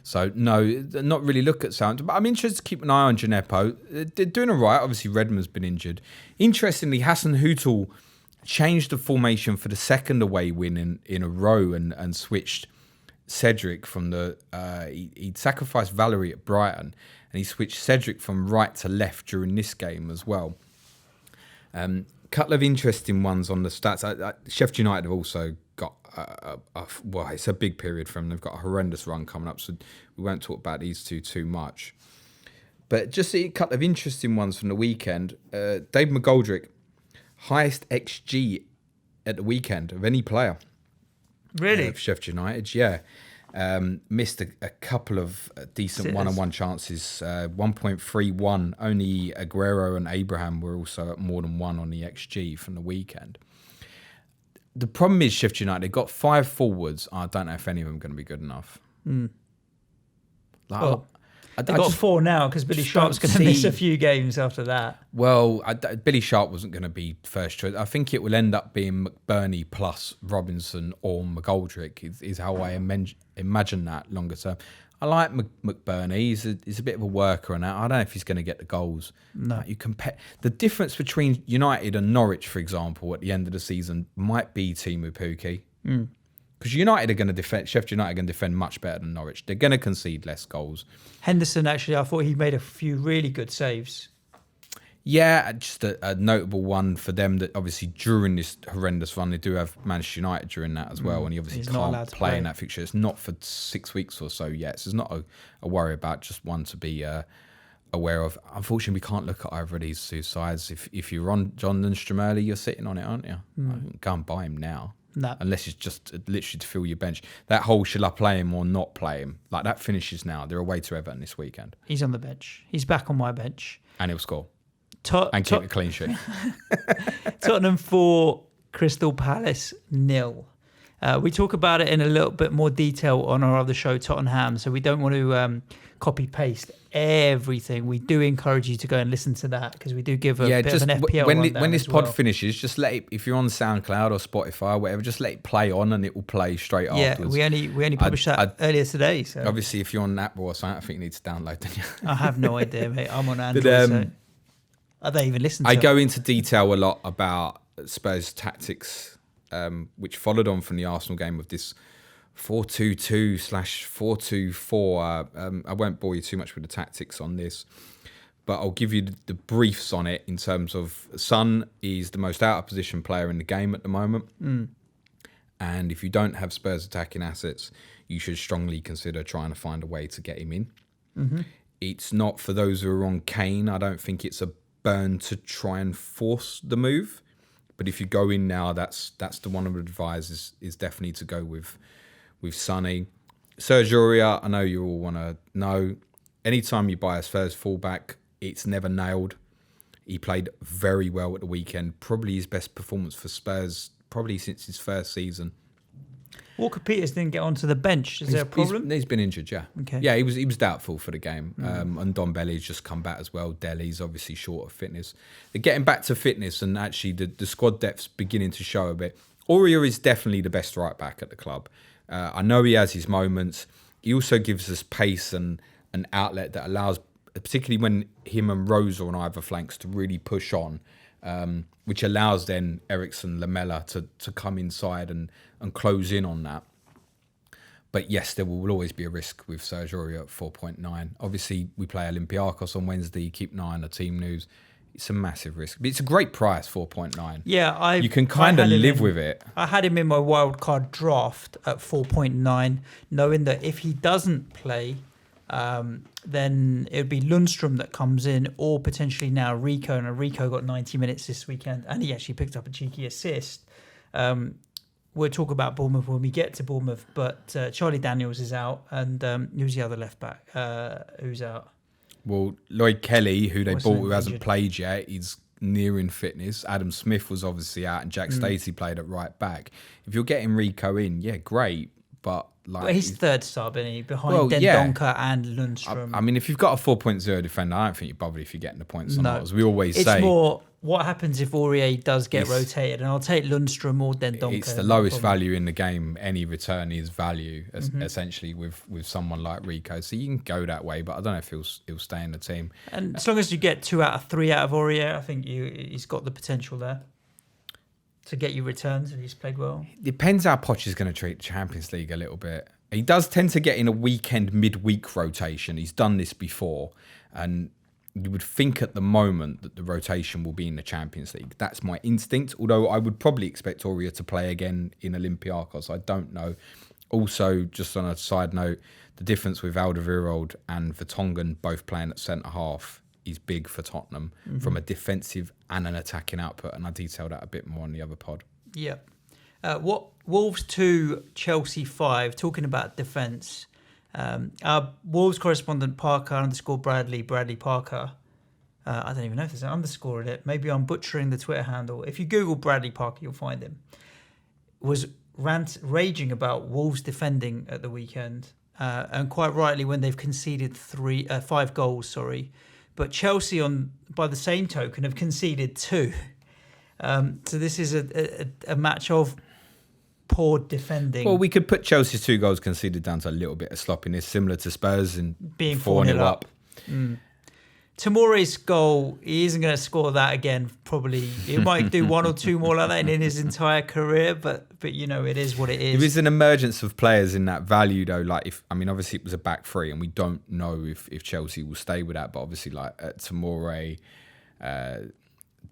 So no, not really look at Southampton, but I'm interested to keep an eye on Gineppo. They're doing all right. Obviously, Redmond's been injured. Interestingly, Hassan Hüttl changed the formation for the second away win in a row and switched Cedric from he'd sacrificed Valerie at Brighton and he switched Cedric from right to left during this game as well. Couple of interesting ones on the stats. Sheffield United have also got it's a big period for them. They've got a horrendous run coming up, so we won't talk about these two too much. But just a couple of interesting ones from the weekend. Dave McGoldrick, highest XG at the weekend of any player. Really? Of Sheffield United, yeah. Missed a couple of decent one-on-one chances. 1.31. Only Aguero and Abraham were also at more than 1 on the XG from the weekend. The problem is Sheffield United, they've got 5 forwards. I don't know if any of them are going to be good enough. They've got 4 now because Billy Sharp's going to miss a few games after that. Well, Billy Sharp wasn't going to be first choice. I think it will end up being McBurney plus Robinson or McGoldrick is how I imagine that longer term. I like McBurney. He's a bit of a worker and that. I don't know if he's going to get the goals. No. You compare the difference between United and Norwich, for example, at the end of the season might be Timu Pukki. Because United are going to defend, Sheffield United are going to defend much better than Norwich. They're going to concede less goals. Henderson, actually, I thought he made a few really good saves. Yeah, just a notable one for them that obviously during this horrendous run, they do have Manchester United during that as well. And he obviously can't play in that fixture. It's not for 6 weeks or so yet. So it's not a worry about, just one to be aware of. Unfortunately, we can't look at either of these two sides. If you're on John Lundstrom early, you're sitting on it, aren't you? Go and buy him now. No. Unless it's just literally to fill your bench. That whole shall I play him or not play him, like that finishes now. They're away to Everton this weekend. He's on the bench. He's back on my bench. And he'll score. And keep a clean sheet. Tottenham 4, Crystal Palace 0. We talk about it in a little bit more detail on our other show, Tottenham, so we don't want to copy-paste everything. We do encourage you to go and listen to that because we do give a bit of an FPL when this pod finishes, just let it, if you're on SoundCloud or Spotify or whatever, just let it play on and it will play straight afterwards. We only published that earlier today. So obviously, if you're on Apple or something, I think you need to download them. I have no idea, mate. I'm on Android, so I don't even listen to it. I go into detail a lot about Spurs tactics, which followed on from the Arsenal game with this 4-2-2/4-2-4. I won't bore you too much with the tactics on this, but I'll give you the briefs on it in terms of Son is the most out of position player in the game at the moment. And if you don't have Spurs attacking assets, you should strongly consider trying to find a way to get him in. It's not for those who are on Kane. I don't think it's a burn to try and force the move. But if you go in now, that's the one I would advise is definitely to go with Sonny. Serge Aurier, I know you all want to know. Anytime you buy a Spurs fullback, it's never nailed. He played very well at the weekend. Probably his best performance for Spurs, probably since his first season. Walker Peters didn't get onto the bench. Is there a problem? He's been injured, yeah. Okay. Yeah, he was doubtful for the game. And Don Belly's just come back as well. Delhi's obviously short of fitness. They're getting back to fitness, and actually the squad depth's beginning to show a bit. Aurier is definitely the best right back at the club. I know he has his moments. He also gives us pace and an outlet that allows, particularly when him and Rose are on either flanks, to really push on, which allows then Eriksen, Lamela to come inside and close in on that. But yes, there will always be a risk with Serge Aurier at 4.9. Obviously, we play Olympiacos on Wednesday. Keep an eye on the team news. It's a massive risk. But it's a great price, 4.9. Yeah, you can kind of live with it. I had him in my wildcard draft at 4.9, knowing that if he doesn't play, then it would be Lundstrom that comes in, or potentially now Rico. And Rico got 90 minutes this weekend, and he actually picked up a cheeky assist. We'll talk about Bournemouth when we get to Bournemouth, but Charlie Daniels is out, and who's the other left back? Who's out? Well, Lloyd Kelly, who they bought, who hasn't played yet, is nearing fitness. Adam Smith was obviously out, and Jack Stacey played at right back. If you're getting Rico in, yeah, great, but he's third sub, isn't he? Behind Dendoncker and Lundstrom. I mean, if you've got a 4.0 defender, I don't think you're bothered if you're getting the points or not. As we always say, it's more what happens if Aurier does get rotated, and I'll take Lundstrom or Dendoncker. It's the lowest value in the game. Any return is value, essentially, with someone like Rico. So you can go that way, but I don't know if he'll stay in the team. And as long as you get 2 out of 3 out of Aurier, I think he's got the potential there to get you returns, and he's played well. Depends how Poch is going to treat the Champions League a little bit. He does tend to get in a weekend midweek rotation. He's done this before, and you would think at the moment that the rotation will be in the Champions League. That's my instinct, although I would probably expect Aurier to play again in Olympiacos. I don't know. Also, just on a side note, the difference with Alderweireld and Vertonghen both playing at centre-half is big for Tottenham from a defensive and an attacking output, and I detailed that a bit more on the other pod. Yeah. What Wolves 2, Chelsea 5, talking about defence. Our Wolves correspondent Parker_Bradley Parker, I don't even know if there's an underscore in it. Maybe I'm butchering the Twitter handle. If you Google Bradley Parker, you'll find him. Was raging about Wolves defending at the weekend, and quite rightly when they've conceded 5 goals. But Chelsea, by the same token, have conceded 2. So this is a match of poor defending. Well, we could put Chelsea's 2 goals conceded down to a little bit of sloppiness, similar to Spurs and being 4-0 up. Tomori's goal, he isn't going to score that again, probably. He might do 1 or 2 more like that in his entire career, but you know, it is what it is. There is an emergence of players in that value, though. Obviously it was a back 3, and we don't know if Chelsea will stay with that, but obviously Tomori,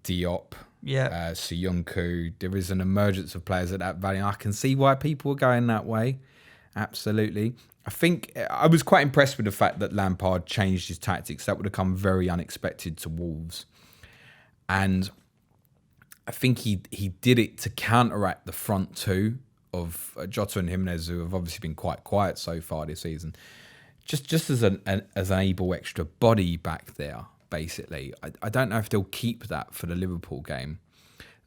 Diop, Suyuncu, there is an emergence of players at that value. I can see why people are going that way. Absolutely. I think I was quite impressed with the fact that Lampard changed his tactics. That would have come very unexpected to Wolves. And I think he did it to counteract the front 2 of Jota and Jimenez, who have obviously been quite quiet so far this season. Just as an able extra body back there, basically. I don't know if they'll keep that for the Liverpool game.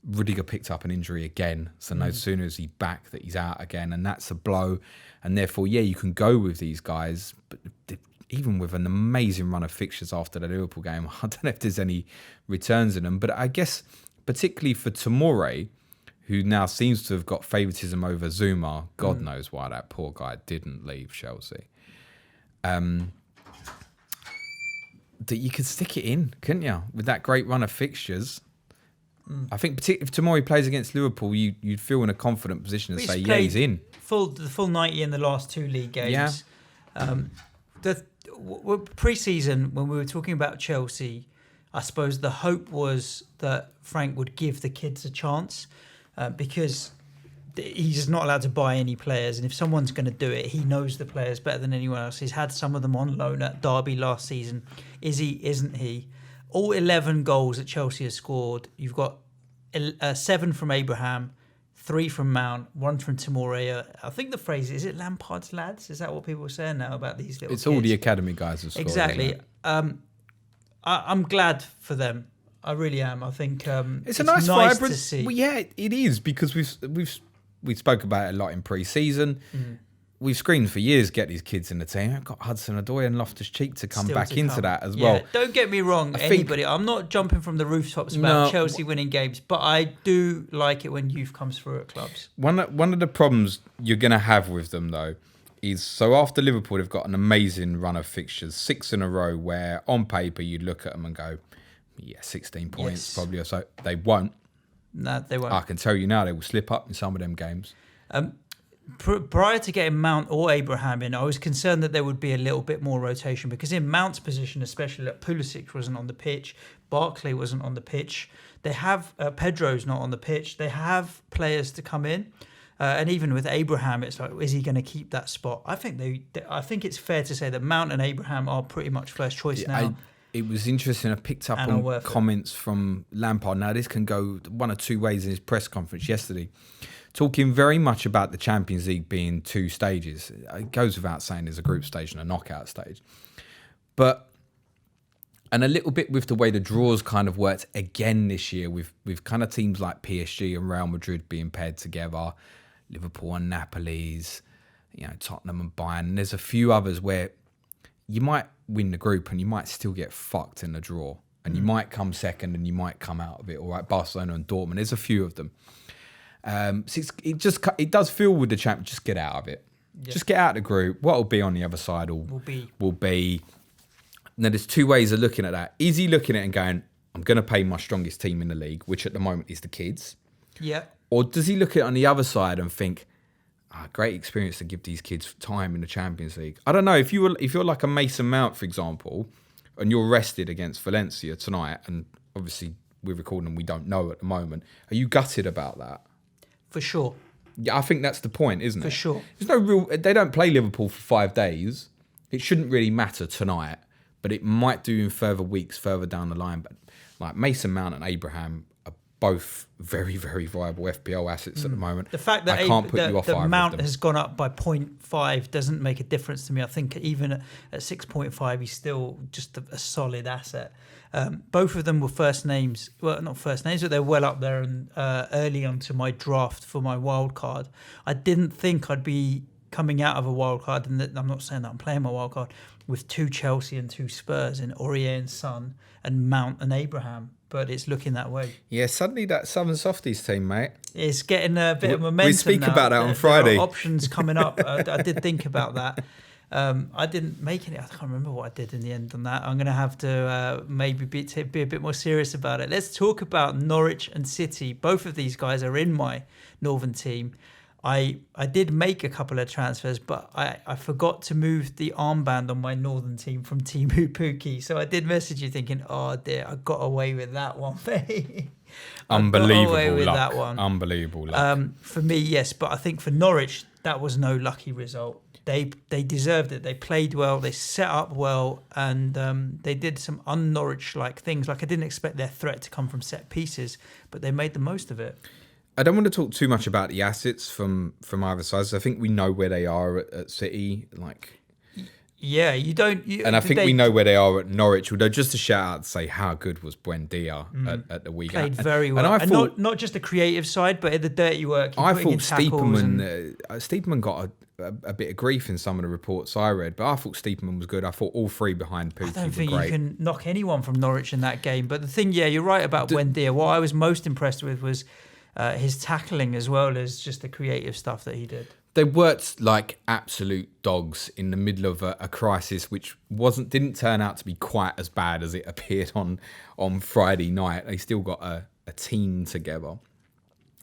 Rudiger picked up an injury again, so no sooner is he back that he's out again, and that's a blow. And therefore, you can go with these guys, but even with an amazing run of fixtures after the Liverpool game, I don't know if there's any returns in them. But I guess, particularly for Tomori, who now seems to have got favouritism over Zuma, God knows why that poor guy didn't leave Chelsea. That you could stick it in, couldn't you? With that great run of fixtures. I think particularly if tomorrow he plays against Liverpool, you'd feel in a confident position to say, yeah, he's in. The full 90 in the last 2 league games. Yeah. Pre-season, when we were talking about Chelsea, I suppose the hope was that Frank would give the kids a chance because he's just not allowed to buy any players. And if someone's going to do it, he knows the players better than anyone else. He's had some of them on loan at Derby last season. Is he? Isn't he? All 11 goals that Chelsea has scored, you've got 7 from Abraham, 3 from Mount, 1 from Timorea. I think the phrase is it Lampard's lads? Is that what people are saying now about these little It's kids? all the academy guys have scored. Exactly. I'm glad for them. I really am. I think it's a nice vibrant. To see. Well, yeah, it is because we spoke about it a lot in pre-season. We've screamed for years, get these kids in the team. I've got Hudson-Odoi and Loftus-Cheek to come back into that as well. Don't get me wrong, anybody. I'm not jumping from the rooftops about Chelsea winning games, but I do like it when youth comes through at clubs. One of the problems you're going to have with them, though, is so after Liverpool, they've got an amazing run of fixtures, 6 in a row, where on paper you'd look at them and go, yeah, 16 points probably or so. They won't. No, they won't. I can tell you now, they will slip up in some of them games. Prior to getting Mount or Abraham in, I was concerned that there would be a little bit more rotation because in Mount's position, especially, like Pulisic wasn't on the pitch, Barkley wasn't on the pitch. They have Pedro's not on the pitch. They have players to come in, and even with Abraham, it's like, is he going to keep that spot? I think it's fair to say that Mount and Abraham are pretty much first choice now. It was interesting. I picked up on comments from Lampard. Now, this can go one or two ways in his press conference yesterday. Talking very much about the Champions League being 2 stages. It goes without saying there's a group stage and a knockout stage. And a little bit with the way the draws kind of worked again this year with kind of teams like PSG and Real Madrid being paired together, Liverpool and Napoli's, Tottenham and Bayern. And there's a few others where you might win the group and you might still get fucked in the draw. And you might come second and you might come out of it. All right, Barcelona and Dortmund, there's a few of them. So it does feel with the champ. Just get out of it. Yeah. Just get out of the group. What will be on the other side will be. Now, there's 2 ways of looking at that. Is he looking at it and going, I'm going to pay my strongest team in the league, which at the moment is the kids? Yeah. Or does he look at it on the other side and think, great experience to give these kids time in the Champions League? I don't know. If you're like a Mason Mount, for example, and you're rested against Valencia tonight, and obviously we're recording and we don't know at the moment, are you gutted about that? For sure. Yeah, I think that's the point, isn't it? For sure. There's no real. They don't play Liverpool for 5 days. It shouldn't really matter tonight, but it might do in further weeks, further down the line. But like Mason Mount and Abraham are both very, very viable FPL assets at the moment. The fact that I can't put you off the either Mount of them. has gone up by 0.5 doesn't make a difference to me. I think even at 6.5, he's still just a solid asset. Both of them were first names. Well, not first names, but they're well up there and early onto my draft for my wild card. I didn't think I'd be coming out of a wild card, and I'm not saying that I'm playing my wild card, with 2 Chelsea and 2 Spurs in Aurier and Son and Mount and Abraham. But it's looking that way. Yeah, suddenly that Southern Softies team, mate. It's getting a bit of momentum. We speak now. about that on Friday. There are options coming up. I did think about that. I didn't make any. I can't remember what I did in the end on that. I'm going to have to maybe be a bit more serious about it. Let's talk about Norwich and City. Both of these guys are in my Northern team. I did make a couple of transfers, but I forgot to move the armband on my Northern team from Timu Pukki. So I did message you thinking, oh dear, I got away with that one, mate. Unbelievable luck. That one. Unbelievable luck. For me, yes, but I think for Norwich, that was no lucky result. They deserved it. They played well. They set up well, and they did some un-Norwich-like things. Like I didn't expect their threat to come from set pieces, but they made the most of it. I don't want to talk too much about the assets from either side. So I think we know where they are at City. Yeah, you don't. And I think we know where they are at Norwich. Although just to shout out to say how good was Buendia at the weekend. Played very well. And I thought, not just the creative side, but in the dirty work. I thought Stiepermann got a bit of grief in some of the reports I read, but I thought Stiepermann was good. I thought all 3 behind Pukki were great. I don't think you can knock anyone from Norwich in that game. But the thing, you're right about Buendia. What I was most impressed with was his tackling as well as just the creative stuff that he did. They worked like absolute dogs in the middle of a crisis, which didn't turn out to be quite as bad as it appeared on Friday night. They still got a team together.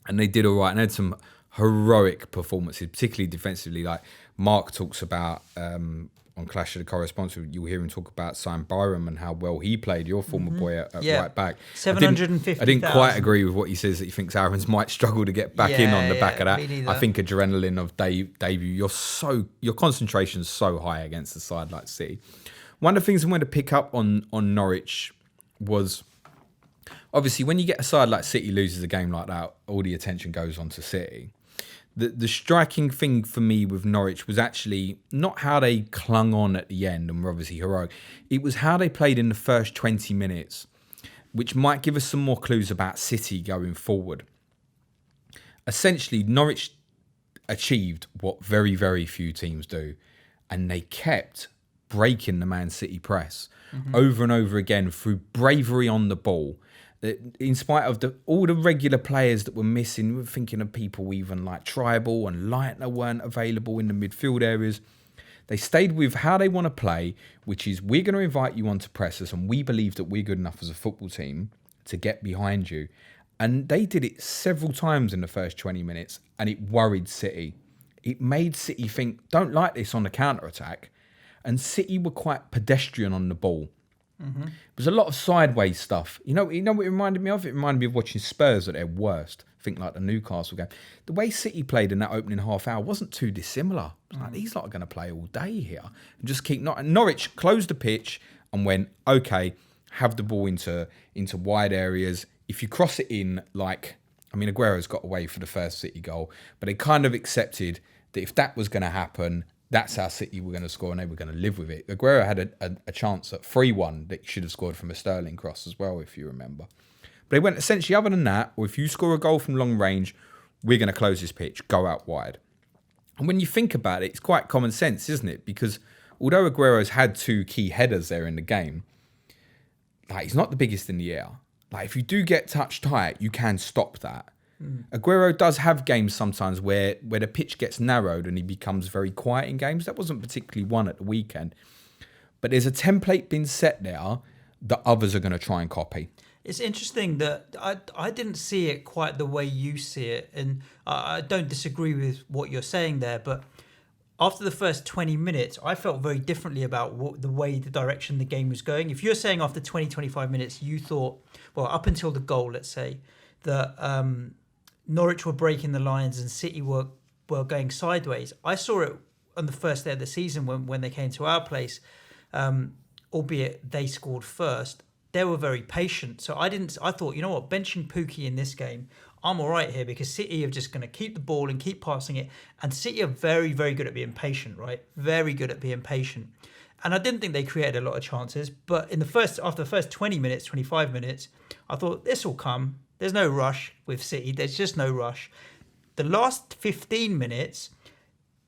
And they did all right. And they had some heroic performances, particularly defensively. Like Mark talks about on Clash of the Correspondents, you'll hear him talk about Simon Byram and how well he played, your former boy at right back. 750,000. I didn't quite agree with what he says, that he thinks Aarons might struggle to get back in on the back of that. I think adrenaline of debut, your concentration's so high against a side like City. One of the things I wanted to pick up on Norwich was, obviously, when you get a side like City loses a game like that, all the attention goes on to City. The striking thing for me with Norwich was actually not how they clung on at the end and were obviously heroic. It was how they played in the first 20 minutes, which might give us some more clues about City going forward. Essentially, Norwich achieved what very, very few teams do, and they kept breaking the Man City press over and over again through bravery on the ball. In spite of all the regular players that were missing, we're thinking of people even like Tribal and Leitner weren't available in the midfield areas. They stayed with how they want to play, which is we're going to invite you on to press us, and we believe that we're good enough as a football team to get behind you. And they did it several times in the first 20 minutes, and it worried City. It made City think, don't like this on the counter-attack. And City were quite pedestrian on the ball. It was a lot of sideways stuff. You know what it reminded me of? It reminded me of watching Spurs at their worst. Think like the Newcastle game. The way City played in that opening half hour wasn't too dissimilar. It was like, these lot are going to play all day here. And just keep not. And Norwich closed the pitch and went, okay, have the ball into wide areas. If you cross it in, Aguero's got away for the first City goal, but they kind of accepted that if that was going to happen, that's how City were going to score and they were going to live with it. Aguero had a chance at 3-1 that he should have scored from a Sterling cross as well, if you remember. But they went essentially, other than that, or if you score a goal from long range, we're going to close this pitch, go out wide. And when you think about it, it's quite common sense, isn't it? Because although Aguero's had 2 key headers there in the game, he's not the biggest in the air. If you do get touched tight, you can stop that. Aguero does have games sometimes where the pitch gets narrowed and he becomes very quiet in games. That wasn't particularly one at the weekend. But there's a template being set there that others are going to try and copy. It's interesting that I didn't see it quite the way you see it. And I don't disagree with what you're saying there. But after the first 20 minutes, I felt very differently about the direction the game was going. If you're saying after 20, 25 minutes, you thought, well, up until the goal, let's say, that Norwich were breaking the lines and City were going sideways. I saw it on the first day of the season when they came to our place, albeit they scored first. They were very patient. So I thought, you know what, benching Pukki in this game, I'm all right here because City are just going to keep the ball and keep passing it. And City are very, very good at being patient, right? Very good at being patient. And I didn't think they created a lot of chances. But after the first 20 minutes, 25 minutes, I thought this will come. There's no rush with City. There's just no rush. The last 15 minutes,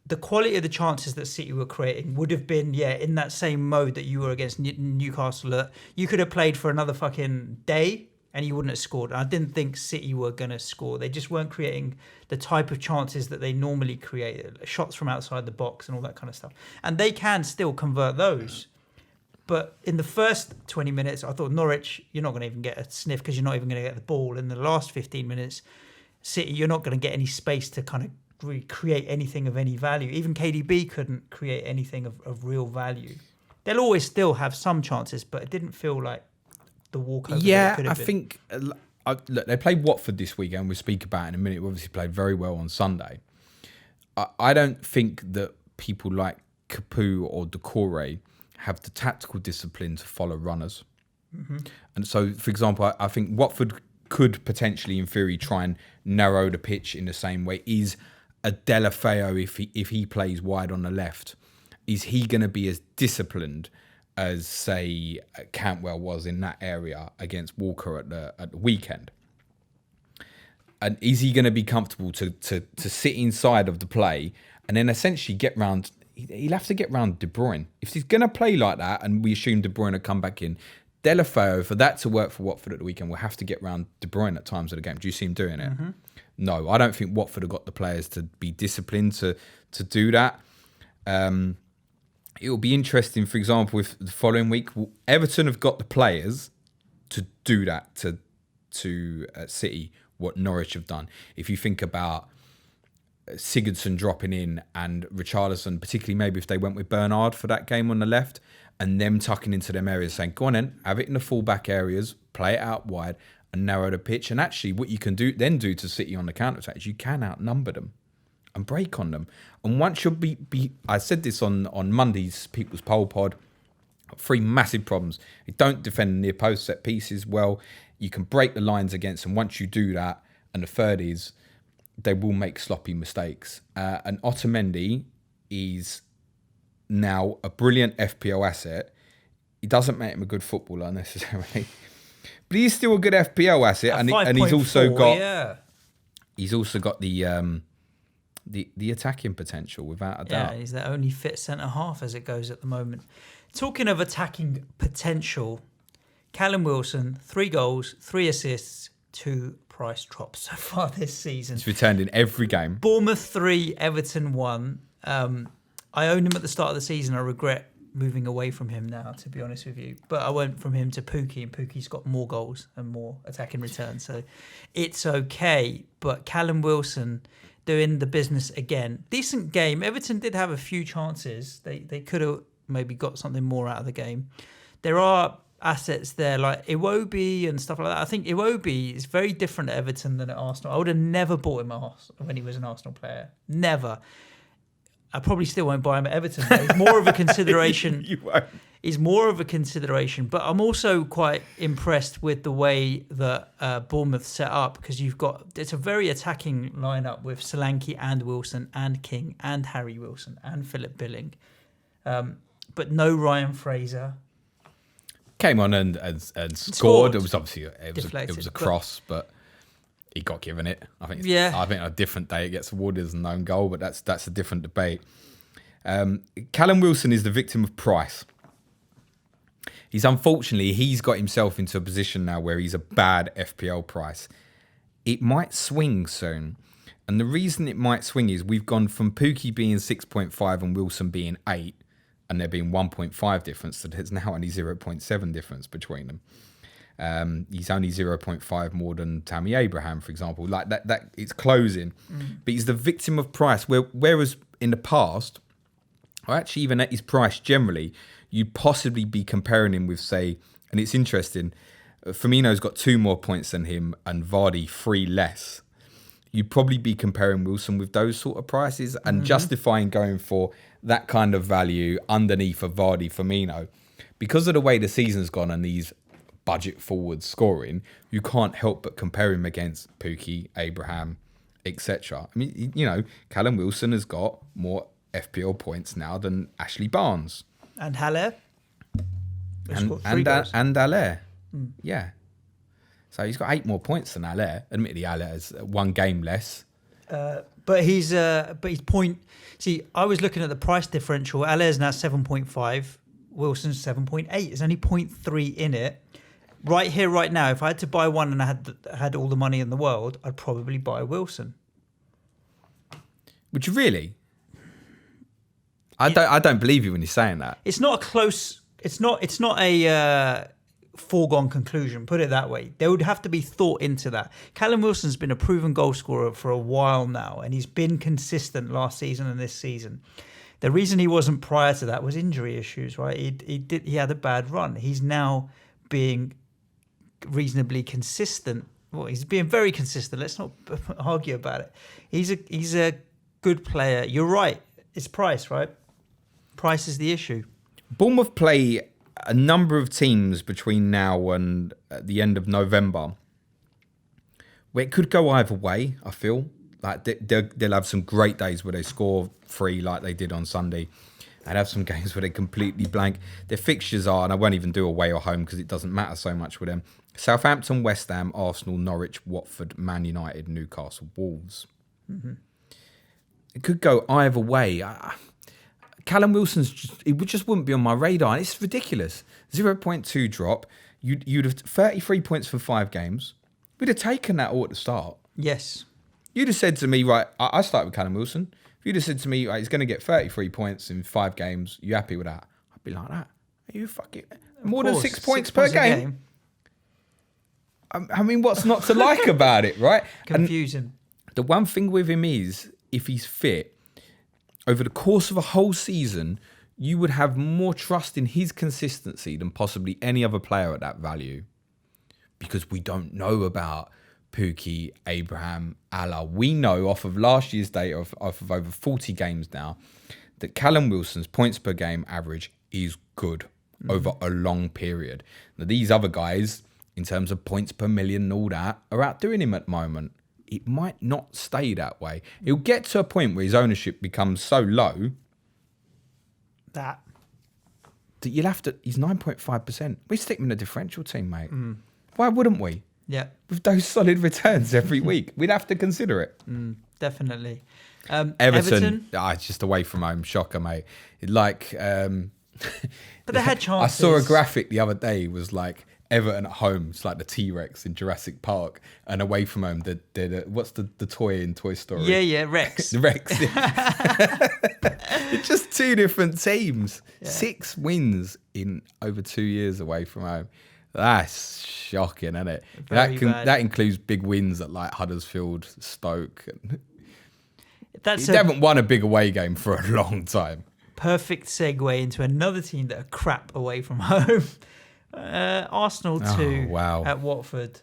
the quality of the chances that City were creating would have been, in that same mode that you were against Newcastle. You could have played for another fucking day and you wouldn't have scored. And I didn't think City were going to score. They just weren't creating the type of chances that they normally create, shots from outside the box and all that kind of stuff. And they can still convert those. But in the first 20 minutes, I thought, Norwich, you're not going to even get a sniff because you're not even going to get the ball. In the last 15 minutes, City, you're not going to get any space to kind of create anything of any value. Even KDB couldn't create anything of real value. They'll always still have some chances, but it didn't feel like the walkover. Yeah, I think look, they played Watford this weekend. We'll speak about it in a minute. We obviously played very well on Sunday. I don't think that people like Capoue or Decore have the tactical discipline to follow runners. And so, for example, I think Watford could potentially, in theory, try and narrow the pitch in the same way. Is a Delafeu, if he plays wide on the left, is he going to be as disciplined as, say, Cantwell was in that area against Walker at the weekend? And is he going to be comfortable to sit inside of the play and then essentially get round? He'll have to get round De Bruyne. If he's going to play like that, and we assume De Bruyne will come back in, Delafeu, for that to work for Watford at the weekend, will have to get round De Bruyne at times of the game. Do you see him doing it? No, I don't think Watford have got the players to be disciplined to do that. It will be interesting, for example, if the following week, Everton have got the players to do that, to to City what Norwich have done. If you think about Sigurdsson dropping in and Richarlison, particularly maybe if they went with Bernard for that game on the left, and them tucking into them areas, saying, go on then, have it in the full-back areas, play it out wide and narrow the pitch. And actually what you can do to City on the counter-attack is you can outnumber them and break on them. And once you'll I said this on Monday's People's Poll Pod, 3 massive problems. You don't defend near post set pieces well. You can break the lines against them once you do that. And the third is they will make sloppy mistakes. And Otamendi is now a brilliant FPL asset. It doesn't make him a good footballer necessarily, but he's still a good FPL asset. And he's also got the attacking potential without a doubt. Yeah, he's their only fit centre half as it goes at the moment. Talking of attacking potential, Calum Wilson, 3 goals, 3 assists, 2 price drops so far this season. He's returned in every game. Bournemouth 3, Everton 1. I owned him at the start of the season. I regret moving away from him now, to be honest with you. But I went from him to Pukki, and Puki's got more goals and more attacking returns. So it's okay. But Calum Wilson doing the business again. Decent game. Everton did have a few chances. They could have maybe got something more out of the game. There are assets there like Iwobi and stuff like that. I think Iwobi is very different at Everton than at Arsenal. I would have never bought him when he was an Arsenal player. Never. I probably still won't buy him at Everton. But he's more of a consideration. You won't. He's more of a consideration. But I'm also quite impressed with the way that Bournemouth set up, because it's a very attacking lineup with Solanke and Wilson and King and Harry Wilson and Philip Billing. But no Ryan Fraser. Came on and scored. It was obviously it was a cross, but he got given it. I think on a different day it gets awarded as a known goal, but that's a different debate. Calum Wilson is the victim of price. He's got himself into a position now where he's a bad FPL price. It might swing soon. And the reason it might swing is we've gone from Pukki being 6.5 and Wilson being 8, and there being 1.5 difference, so there's now only 0.7 difference between them. He's only 0.5 more than Tammy Abraham, for example. Like that it's closing. But he's the victim of price. Whereas in the past, or actually even at his price generally, you'd possibly be comparing him with, say, and it's interesting, Firmino's got 2 more points than him and Vardy 3 less. You'd probably be comparing Wilson with those sort of prices and justifying going for that kind of value underneath of Vardy, Firmino. Because of the way the season's gone and these budget forward scoring, you can't help but compare him against Pukki, Abraham, etc. I mean, Calum Wilson has got more FPL points now than Ashley Barnes. And Haller. And Haller. Yeah. So he's got 8 more points than Haller. Admittedly, Haller has 1 game less. But his point. See, I was looking at the price differential. Haller's now 7.5. Wilson's 7.8. There's only 0.3 in it. Right here, right now, if I had to buy one and I had all the money in the world, I'd probably buy Wilson. Would you really? I don't believe you when you're saying that. It's not a close. It's not a foregone conclusion. Put it that way. There would have to be thought into that. Calum Wilson's been a proven goal scorer for a while now, and he's been consistent last season and this season. The reason he wasn't prior to that was injury issues, right? He had a bad run. He's now being reasonably consistent. Well, he's being very consistent. Let's not argue about it. He's a good player. You're right. It's price, right? Price is the issue. Bournemouth play a number of teams between now and the end of November where it could go either way, I feel. Like they'll have some great days where they score 3 like they did on Sunday. They'll have some games where they completely blank. Their fixtures are, and I won't even do away or home because it doesn't matter so much with them, Southampton, West Ham, Arsenal, Norwich, Watford, Man United, Newcastle, Wolves. Mm-hmm. It could go either way. Calum Wilson's just wouldn't be on my radar. It's ridiculous. 0.2 drop. You'd have 33 points for 5 games. We'd have taken that all at the start. Yes. You'd have said to me, right, I start with Calum Wilson. If you'd have said to me, right, he's going to get 33 points in 5 games, you happy with that? I'd be like that. Are you fucking... More than 6 points per game? I mean, what's not to like about it, right? Confusing. The one thing with him is, if he's fit, over the course of a whole season, you would have more trust in his consistency than possibly any other player at that value. Because we don't know about Pukki, Abraham, Allah. We know off of last year's data of over 40 games now that Calum Wilson's points per game average is good over a long period. Now, these other guys, in terms of points per million and all that, are outdoing him at the moment. It might not stay that way. He'll get to a point where his ownership becomes so low that you'll have to... He's 9.5%. We stick him in a differential team, mate. Why wouldn't we? Yeah. With those solid returns every week. We'd have to consider it. Definitely. Everton. It's just away from home. Shocker, mate. Like... but they had chances. I saw a graphic the other day. It was like Everton at home. It's like the T-Rex in Jurassic Park. And away from home, what's the toy in Toy Story? Yeah, Rex. The Rex. It's just two different teams. Yeah. 6 wins in over 2 years away from home. That's shocking, isn't it? That includes big wins at like Huddersfield, Stoke. They haven't won a big away game for a long time. Perfect segue into another team that are crap away from home. Arsenal 2 at Watford.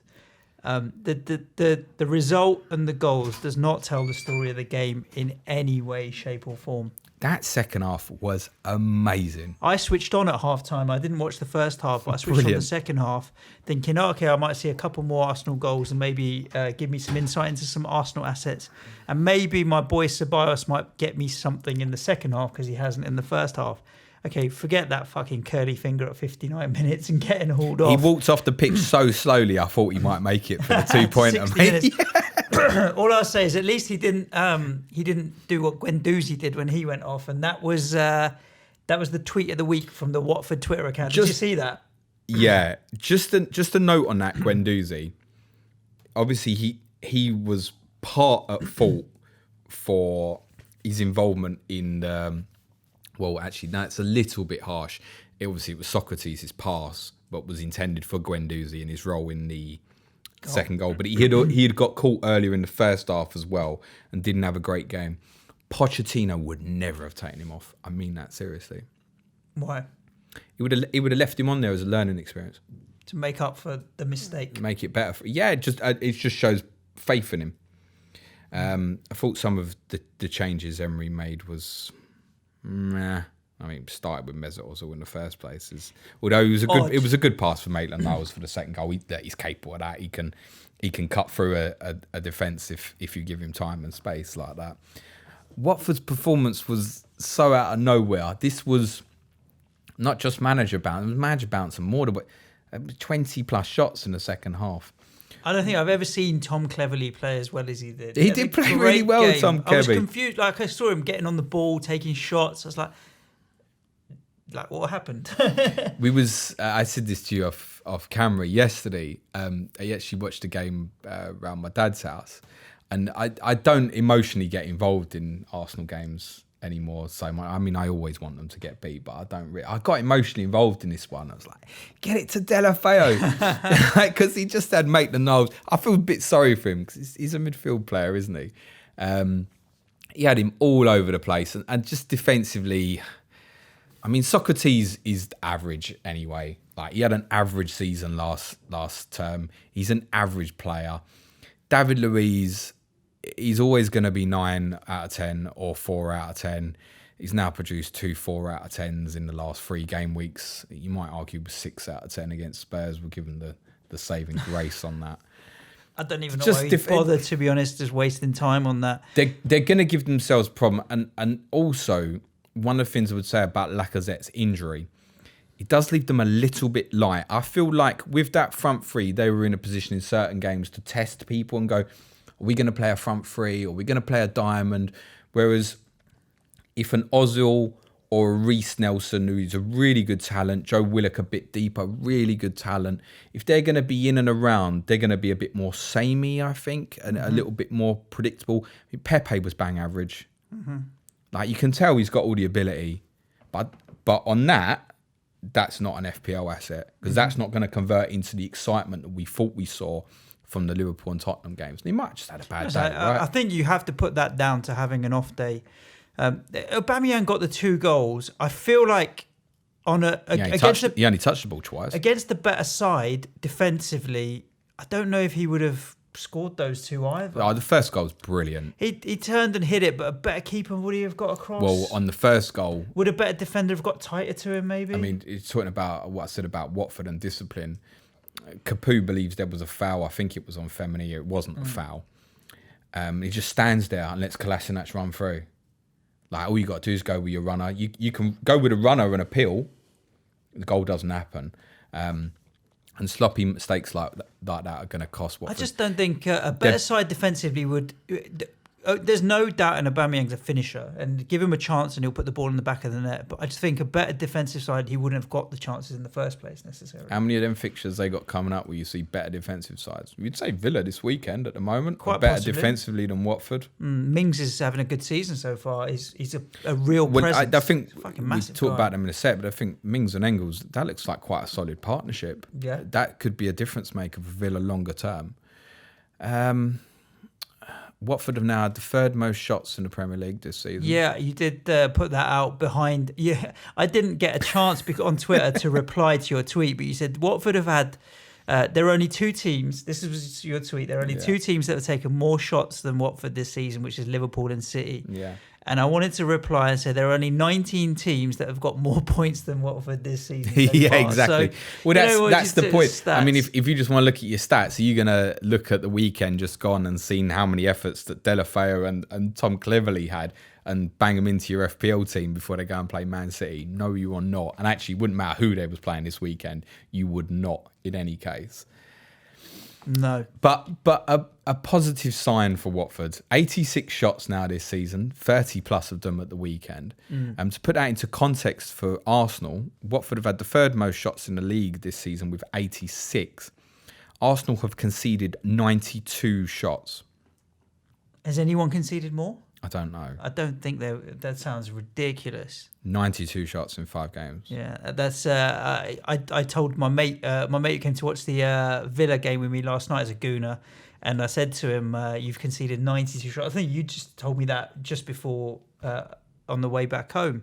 The result and the goals does not tell the story of the game in any way, shape or form. That second half was amazing. I switched on at half-time. I didn't watch the first half, but I switched on the second half, thinking, okay, I might see a couple more Arsenal goals and maybe give me some insight into some Arsenal assets. And maybe my boy Ceballos might get me something in the second half because he hasn't in the first half. Okay, forget that fucking curly finger at 59 minutes and getting hauled off. He walked off the pitch so slowly, I thought he might make it for the 2-pointer. All I'll say is at least he didn't do what Guendouzi did when he went off, and that was the tweet of the week from the Watford Twitter account. Did you see that? Yeah, just a note on that Guendouzi. Obviously, he was part at fault for his involvement in well, actually, that's a little bit harsh. It was Socrates' pass, but was intended for Guendouzi in his role in the second goal. But he had got caught earlier in the first half as well and didn't have a great game. Pochettino would never have taken him off. I mean that seriously. Why? He would have left him on there as a learning experience. To make up for the mistake. Make it better. It just shows faith in him. I thought some of the changes Emery made was... Nah. I mean, started with Mesut Ozil in the first place. Although it was a good pass for Maitland-Niles for the second goal. He's capable of that. He can cut through a defence if you give him time and space like that. Watford's performance was so out of nowhere. This was not just manager bounce. It was manager bounce and more than 20 plus shots in the second half. I don't think I've ever seen Tom Cleverley play as well as he did. He did play really well, game. Tom Cleverley. I was confused. Like I saw him getting on the ball, taking shots. I was like what happened? I said this to you off camera yesterday. I actually watched a game around my dad's house, and I don't emotionally get involved in Arsenal games anymore. So I always want them to get beat, but I don't really. I got emotionally involved in this one. I was like, get it to Deulofeu, because he just had Maitland-Niles. I feel a bit sorry for him because he's a midfield player, isn't he? He had him all over the place, and just defensively. I mean, Socrates is average anyway. Like, he had an average season last term. He's an average player. David Luiz, he's always going to be 9 out of 10 or 4 out of 10. He's now produced 2 4 out of 10s in the last 3 game weeks. You might argue with 6 out of 10 against Spurs. We're given the saving grace on that. I don't even know why he bothered, to be honest, just wasting time on that. They're going to give themselves a problem. And also... one of the things I would say about Lacazette's injury, it does leave them a little bit light. I feel like with that front three, they were in a position in certain games to test people and go, are we going to play a front three? Or are we going to play a diamond? Whereas if an Ozil or a Reece Nelson, who is a really good talent, Joe Willock a bit deeper, really good talent, if they're going to be in and around, they're going to be a bit more samey, I think, and a little bit more predictable. I mean, Pepe was bang average. Like, you can tell he's got all the ability, but on that, that's not an FPL asset because that's not going to convert into the excitement that we thought we saw from the Liverpool and Tottenham games. He might have just had a bad day, right? I think you have to put that down to having an off day. Aubameyang got the 2 goals. I feel like he only touched the ball twice. Against the better side defensively, I don't know if he would have scored those 2 either. Oh, the first goal was brilliant. He turned and hit it, but a better keeper would he have got across? Well, on the first goal... Would a better defender have got tighter to him, maybe? I mean, it's talking about what I said about Watford and discipline. Capoue believes there was a foul. I think it was on Femini. It wasn't a foul. He just stands there and lets Kolasinac run through. Like, all you got to do is go with your runner. You can go with a runner and appeal. The goal doesn't happen. And sloppy mistakes like that are going to cost Watford. I just don't think a better side defensively would... There's no doubt in Aubameyang's a finisher, and give him a chance and he'll put the ball in the back of the net. But I just think a better defensive side, he wouldn't have got the chances in the first place necessarily. How many of them fixtures they got coming up where you see better defensive sides? You'd say Villa this weekend at the moment. Quite better possibly. Defensively than Watford. Mings is having a good season so far. He's a real presence. I think we talk about them in a sec, but I think Mings and Engels, that looks like quite a solid partnership. Yeah. That could be a difference maker for Villa longer term. Watford have now had the 3rd most shots in the Premier League this season. Yeah, you did put that out behind. Yeah, I didn't get a chance on Twitter to reply to your tweet, but you said Watford have had. There are only 2 teams. This was your tweet. There are only 2 teams that have taken more shots than Watford this season, which is Liverpool and City. Yeah. And I wanted to reply and say there are only 19 teams that have got more points than Watford this season. Yeah, exactly. So, well, that's the point. Stats. I mean, if you just want to look at your stats, are you going to look at the weekend just gone and seen how many efforts that Deulofeu and Tom Cleverley had and bang them into your FPL team before they go and play Man City? No, you are not. And actually, it wouldn't matter who they was playing this weekend. You would not in any case. No. But a positive sign for Watford. 86 shots now this season, 30 plus of them at the weekend. To put that into context for Arsenal, Watford have had the 3rd most shots in the league this season with 86. Arsenal have conceded 92 shots. Has anyone conceded more? I don't know. I don't think that sounds ridiculous. 92 shots in 5 games. Yeah, that's. I told my mate who came to watch the Villa game with me last night as a gooner, and I said to him, "You've conceded 92 shots." I think you just told me that just before on the way back home,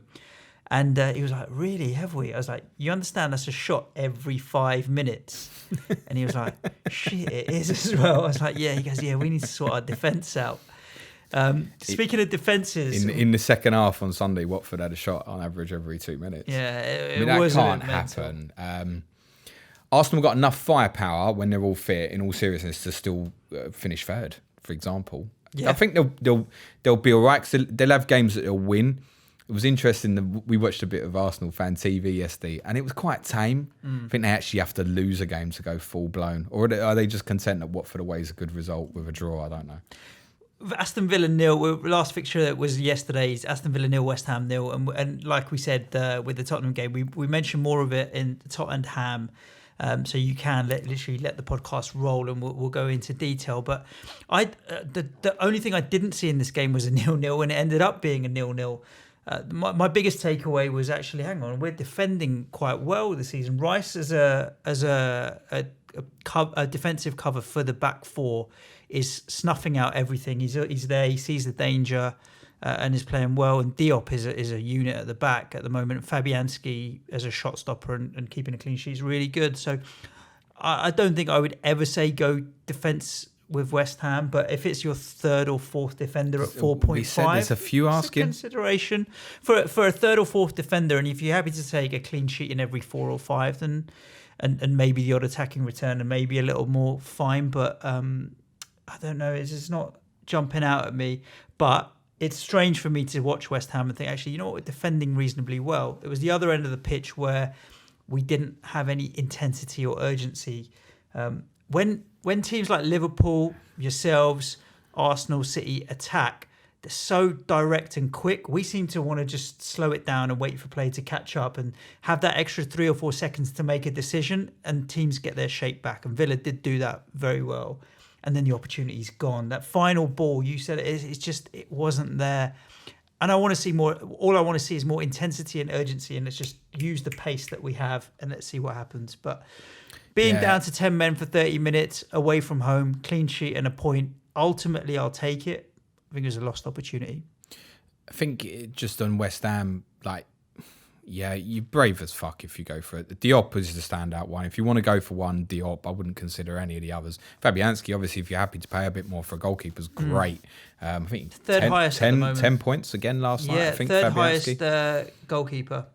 and he was like, "Really? Have we?" I was like, "You understand? That's a shot every 5 minutes," and he was like, "Shit, it is as well." I was like, "Yeah." He goes, "Yeah, we need to sort our defence out." Speaking of defences... In the second half on Sunday, Watford had a shot on average every 2 minutes. Yeah, that can't happen. Arsenal got enough firepower when they're all fit, in all seriousness, to still finish 3rd, for example. Yeah. I think they'll be all right, because they'll have games that they'll win. It was interesting, we watched a bit of Arsenal Fan TV yesterday, and it was quite tame. I think they actually have to lose a game to go full-blown. Or are they just content that Watford away is a good result with a draw? I don't know. Aston Villa 0. Last fixture was yesterday's. Aston Villa 0, West Ham 0, and like we said with the Tottenham game, we mentioned more of it in Tottenham, so you can literally let the podcast roll, and we'll go into detail. But the only thing I didn't see in this game was a 0-0, and it ended up being a 0-0. My biggest takeaway was actually, hang on, we're defending quite well this season. Rice as a defensive cover for the back 4 is snuffing out everything. He's there. He sees the danger and is playing well. And Diop is a unit at the back at the moment. Fabianski as a shot stopper and keeping a clean sheet is really good. So I don't think I would ever say go defence with West Ham, but if it's your 3rd or 4th defender at 4.5, there's a few asking consideration for a 3rd or 4th defender. And if you're happy to take a clean sheet in every 4 or 5, then and maybe the odd attacking return and maybe a little more, fine. But I don't know, it's just not jumping out at me. But it's strange for me to watch West Ham and think, actually, you know what, we're defending reasonably well. It was the other end of the pitch where we didn't have any intensity or urgency. When teams like Liverpool, yourselves, Arsenal, City attack, they're so direct and quick. We seem to want to just slow it down and wait for play to catch up and have that extra 3 or 4 seconds to make a decision, and teams get their shape back. And Villa did do that very well. And then the opportunity's gone. That final ball, you said it wasn't there. And I want to see more. All I want to see is more intensity and urgency, and let's just use the pace that we have, and let's see what happens. But being down to 10 men for 30 minutes away from home, clean sheet and a point, ultimately I'll take it. I think it was a lost opportunity. I think just on West Ham, like, yeah, you're brave as fuck if you go for it. Diop is the standout one. If you want to go for one, Diop, I wouldn't consider any of the others. Fabianski, obviously, if you're happy to pay a bit more for a goalkeeper, is great. I think third highest at the moment. 10 points again last night, I think. Third Fabianski. highest goalkeeper.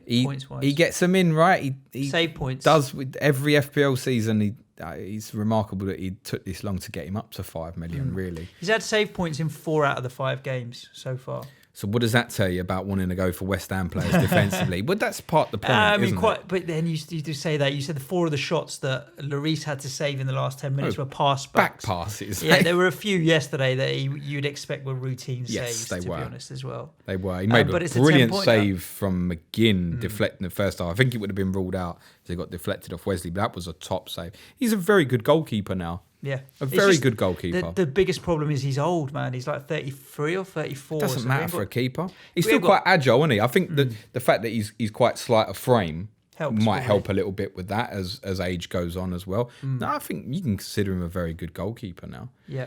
Points-wise. He gets them in, right? He save points. Does with every FPL season. He's remarkable that he took this long to get him up to 5 million, really. He's had save points in 4 out of the 5 games so far. So what does that tell you about wanting to go for West Ham players defensively? Well, that's part of the point, isn't it? But then you do say that. You said the 4 of the shots that Lloris had to save in the last 10 minutes were pass backs. Back passes. Yeah, there were a few yesterday that you'd expect were routine saves, they to were. be honest, as well. They were. He made a brilliant save from McGinn, deflecting the first half. I think it would have been ruled out if they got deflected off Wesley, but that was a top save. He's a very good goalkeeper now. Yeah. A very good goalkeeper. The biggest problem is he's old, man. He's like 33 or 34. Doesn't matter for a keeper. He's still quite agile, isn't he? I think the fact that he's quite slight of frame might help a little bit with that as age goes on as well. No, I think you can consider him a very good goalkeeper now. Yeah.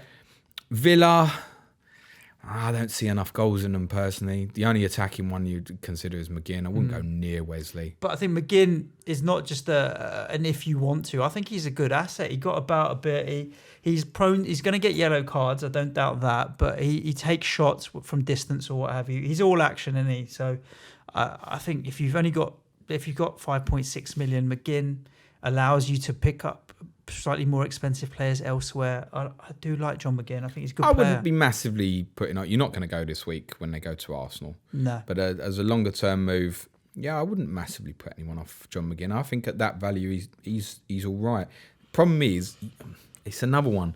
Villa, I don't see enough goals in them personally. The only attacking one you'd consider is McGinn. I wouldn't go near Wesley. But I think McGinn is not just an if you want to. I think he's a good asset. He got about a bit. He's going to get yellow cards. I don't doubt that. But he takes shots from distance or what have you. He's all action, isn't he? So I think if you've got 5.6 million, McGinn allows you to pick up slightly more expensive players elsewhere. I do like John McGinn. I think he's a good player. I wouldn't be massively putting out. You're not going to go this week when they go to Arsenal. No. But as a longer term move, I wouldn't massively put anyone off John McGinn. I think at that value, he's all right. Problem is, it's another one.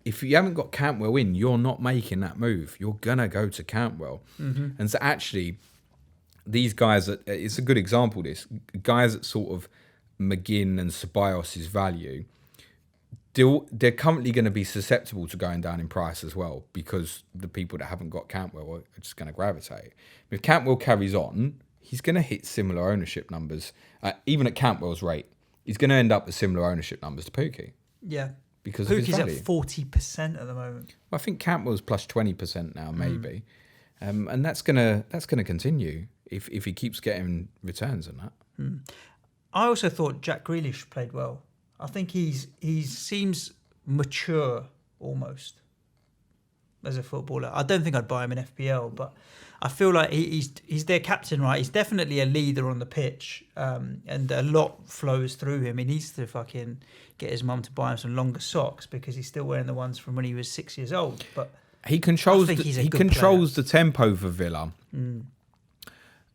If you haven't got Cantwell in, you're not making that move. You're going to go to Cantwell. Mm-hmm. And so actually, these guys, it's a good example, this. Guys at sort of McGinn and Ceballos' value, they're currently going to be susceptible to going down in price as well because the people that haven't got Cantwell are just going to gravitate. If Cantwell carries on, he's going to hit similar ownership numbers. Even at Cantwell's rate, he's going to end up with similar ownership numbers to Pukki. Yeah. Because Pukki's at 40% at the moment. Well, I think Cantwell's plus 20% now, maybe. And that's gonna continue if he keeps getting returns on that. I also thought Jack Grealish played well. I think he seems mature almost as a footballer. I don't think I'd buy him in FPL, but I feel like he's their captain, right? He's definitely a leader on the pitch, and a lot flows through him. He needs to fucking get his mum to buy him some longer socks because he's still wearing the ones from when he was 6 years old. But he controls the tempo for Villa.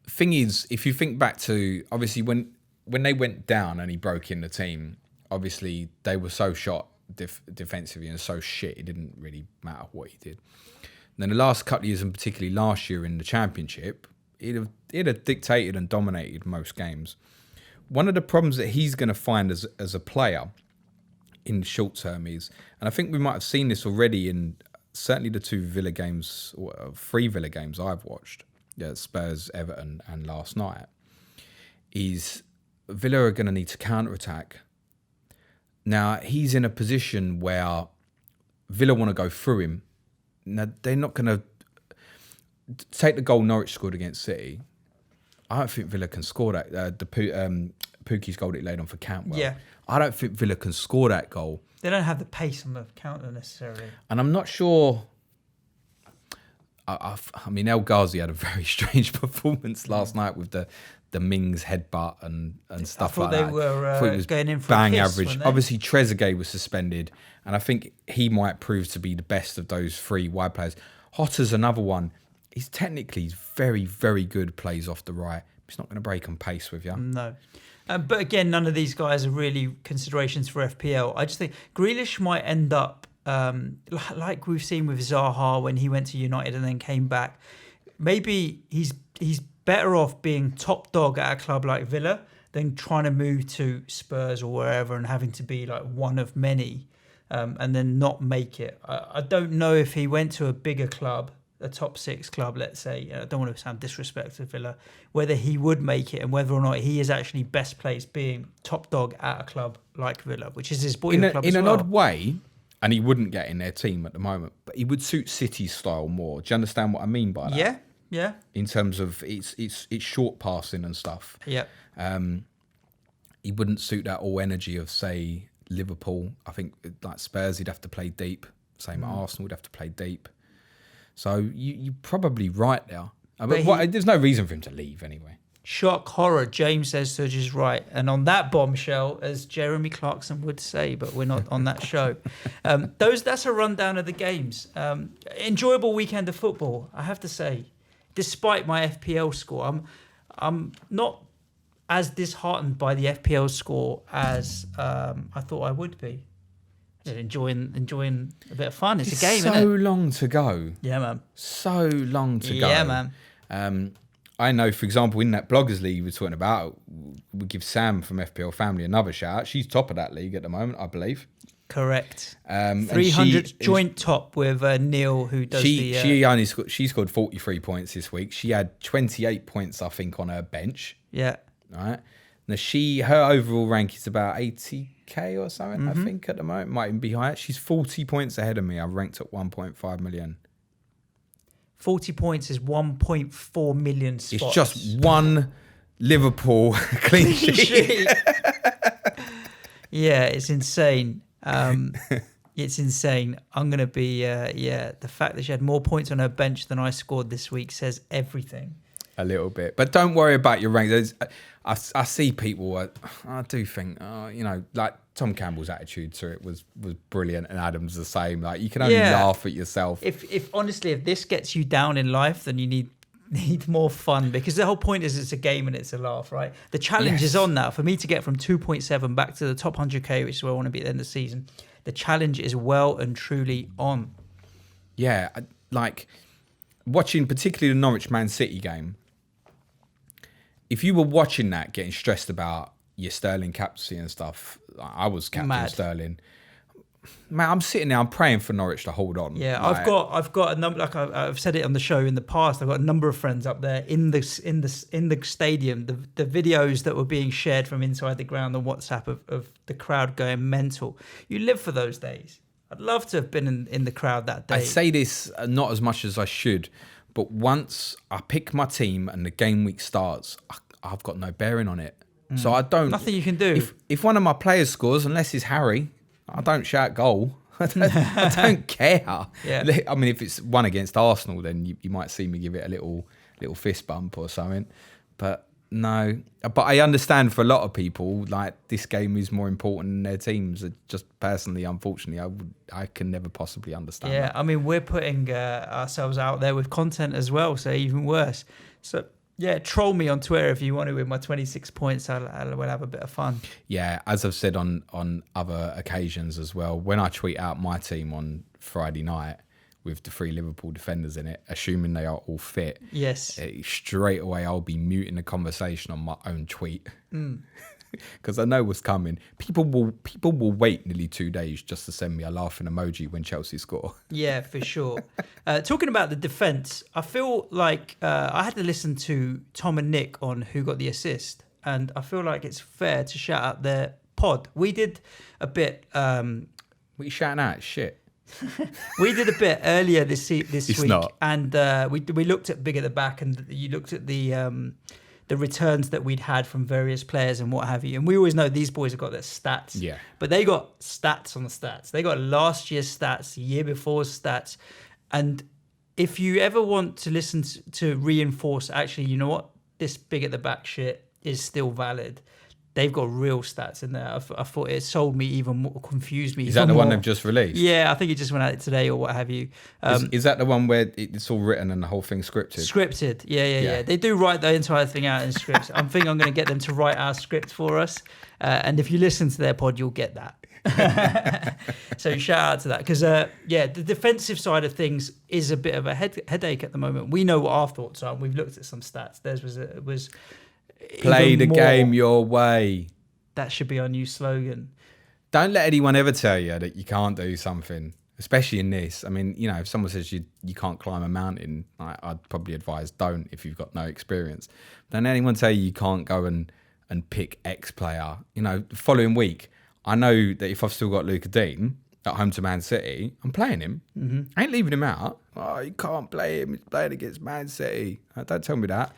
Thing is, if you think back to obviously when they went down and he broke in the team. Obviously, they were so shot defensively and so shit, it didn't really matter what he did. And then the last couple of years, and particularly last year in the Championship, he'd have dictated and dominated most games. One of the problems that he's going to find as a player in the short term is, and I think we might have seen this already in certainly the 2 Villa games, or 3 Villa games I've watched, Spurs, Everton, and last night, is Villa are going to need to counter-attack. Now, he's in a position where Villa want to go through him. Now, they're not going to take the goal Norwich scored against City. I don't think Villa can score that. Pukki's goal that he laid on for Cantwell. Yeah. I don't think Villa can score that goal. They don't have the pace on the counter necessarily. And I'm not sure... I mean, El Ghazi had a very strange performance last night with the Mings headbutt and stuff like that. I thought they were going in for bang a kiss, average. Obviously, Trezeguet was suspended, and I think he might prove to be the best of those 3 wide players. Hotter's another one. He's technically very, very good, plays off the right. He's not going to break on pace with you. No. But again, none of these guys are really considerations for FPL. I just think Grealish might end up, like we've seen with Zaha when he went to United and then came back. Maybe he's better off being top dog at a club like Villa than trying to move to Spurs or wherever and having to be like one of many and then not make it. I don't know if he went to a bigger club a top 6 club, let's say, I don't want to sound disrespectful to Villa, whether he would make it and whether or not he is actually best placed being top dog at a club like Villa, which is his boyhood club as well. In an odd way, and he wouldn't get in their team at the moment, but he would suit City's style more. Do you understand what I mean by that? Yeah. In terms of it's short passing and stuff. Yeah. He wouldn't suit that all energy of, say, Liverpool. I think like Spurs, he'd have to play deep. Same at Arsenal, would have to play deep. So you're probably right there. But there's no reason for him to leave anyway. Shock, horror. James says Suj is right. And on that bombshell, as Jeremy Clarkson would say, but we're not on that show. That's a rundown of the games. Enjoyable weekend of football, I have to say. Despite my FPL score, I'm not as disheartened by the FPL score as I thought I would be. Enjoying a bit of fun. It's a game, isn't it? So long to go. Yeah, man. So long to go. Yeah, man. I know, for example, in that Bloggers League we're talking about, we give Sam from FPL Family another shout out. She's top of that league at the moment, I believe. Correct. 300 joint top with Neil, who does she scored 43 points this week. She had 28 points, I think, on her bench. Yeah. Right. Now her overall rank is about 80k or something. I think at the moment, might even be higher. She's 40 points ahead of me. I've ranked at 1.5 million. 40 points is 1.4 million spots. It's just one Liverpool clean sheet. Yeah, it's insane. It's insane. I'm going to be, the fact that she had more points on her bench than I scored this week says everything. A little bit. But don't worry about your rank. I see people, I do think, like Tom Campbell's attitude to it was brilliant, and Adam's the same. Like, you can only laugh at yourself. If honestly, if this gets you down in life, then you need more fun, because the whole point is it's a game and it's a laugh, right? The challenge is on now. For me to get from 2.7 back to the top 100k, which is where I want to be at the end of the season, the challenge is well and truly on. Yeah, like watching particularly the Norwich Man City game, if you were watching that, getting stressed about your Sterling captaincy and stuff, I was captain Sterling. Man, I'm sitting there, I'm praying for Norwich to hold on. Yeah, like, I've got a number. Like I've said it on the show in the past. I've got a number of friends up there in the stadium. The videos that were being shared from inside the ground on WhatsApp of the crowd going mental. You live for those days. I'd love to have been in the crowd that day. I say this not as much as I should, but once I pick my team and the game week starts, I've got no bearing on it. So I don't. Nothing you can do. If one of my players scores, unless it's Harry, I don't shout goal. I don't care. Yeah. I mean, if it's one against Arsenal, then you might see me give it a little fist bump or something. But no. But I understand for a lot of people, like, this game is more important than their teams. Just personally, unfortunately, I can never possibly understand that. I mean, we're putting ourselves out there with content as well, so even worse. So, yeah, troll me on Twitter if you want to. With my 26 points, we'll have a bit of fun. Yeah, as I've said on other occasions as well, when I tweet out my team on Friday night with the 3 Liverpool defenders in it, assuming they are all fit, yes, straight away I'll be muting the conversation on my own tweet. Because I know what's coming. People will wait nearly 2 days just to send me a laughing emoji when Chelsea score. Yeah, for sure. Talking about the defence, I feel like I had to listen to Tom and Nick on who got the assist, and I feel like it's fair to shout out their pod. We did a bit. What are you shouting out? Shit. We did a bit earlier this week, not. and we looked at big at the back, and you looked at the returns that we'd had from various players and what have you. And we always know these boys have got their stats. Yeah. But they got stats on the stats. They got last year's stats, the year before's stats. And if you ever want to listen to reinforce, actually, you know what? This big at the back shit is still valid. They've got real stats in there. I thought it sold me even more, confused me. Is that the one they've just released? Yeah, I think it just went out today or what have you. Is that the one where it's all written and the whole thing's scripted? Scripted, yeah. They do write the entire thing out in scripts. I'm thinking I'm going to get them to write our script for us. And if you listen to their pod, you'll get that. So shout out to that. Because, the defensive side of things is a bit of a headache at the moment. We know what our thoughts are. We've looked at some stats. Theirs was play the game your way. That should be our new slogan. Don't let anyone ever tell you that you can't do something especially in this. I mean, you know, if someone says you can't climb a mountain, I'd probably advise don't if you've got no experience. Don't anyone tell you can't go and pick X player. You know, the following week, I know that if I've still got Luka Dean at home to Man City, I'm playing him. Mm-hmm. I ain't leaving him out. Oh, you can't play him. He's playing against Man City. Don't tell me that.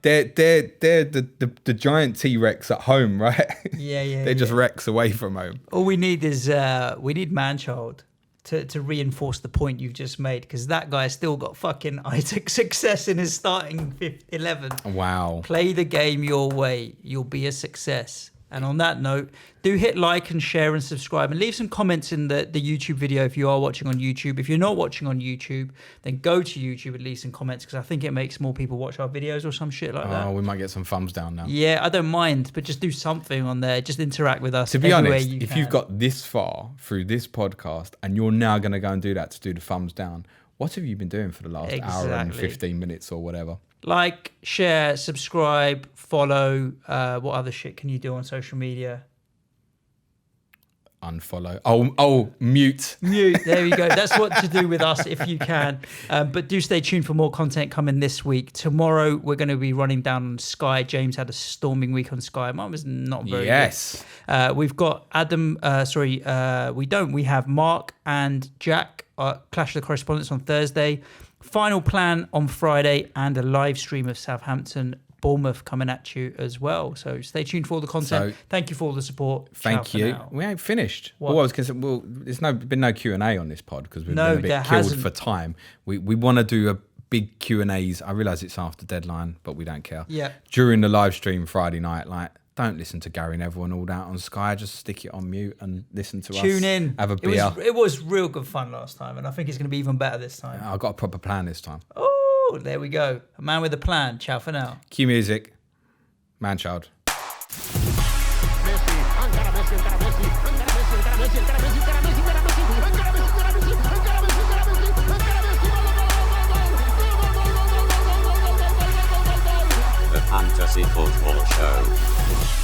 They're the giant T-Rex at home, right? Yeah. They're just Rex away from home. All we need is Manchild to reinforce the point you've just made, because that guy still got fucking Isaac success in his starting 11. Wow. Play the game your way. You'll be a success. And on that note, do hit like and share and subscribe and leave some comments in the YouTube video if you are watching on YouTube. If you're not watching on YouTube, then go to YouTube, at least, and comments, because I think it makes more people watch our videos or some shit like that. Oh, we might get some thumbs down now. Yeah, I don't mind, but just do something on there. Just interact with us. To be honest, if you've got this far through this podcast and you're now going to go and do that to do the thumbs down, what have you been doing for the last hour and 15 minutes or whatever? Like, share, subscribe, follow. What other shit can you do on social media? Unfollow. Oh, mute. Mute. There you go. That's what to do with us if you can. But do stay tuned for more content coming this week. Tomorrow we're going to be running down on Sky. James had a storming week on Sky. Mine was not very good. We've got Adam. We don't. We have Mark and Jack. Clash of the Correspondents on Thursday. Final plan on Friday, and a live stream of Southampton Bournemouth coming at you as well. So stay tuned for all the content. Thank you for all the support. Thank you. We ain't finished. There's been no Q&A on this pod because we've been a bit killed for time. We want to do a big Q&As. I realise it's after deadline, but we don't care. Yeah. During the live stream Friday night, don't listen to Gary Neville and all that on Sky. Just stick it on mute and listen to us. Tune in. Have a beer. It was real good fun last time, and I think it's going to be even better this time. I've got a proper plan this time. Oh, there we go. A man with a plan. Ciao for now. Cue music. Manchild. The Fantasy Football Show.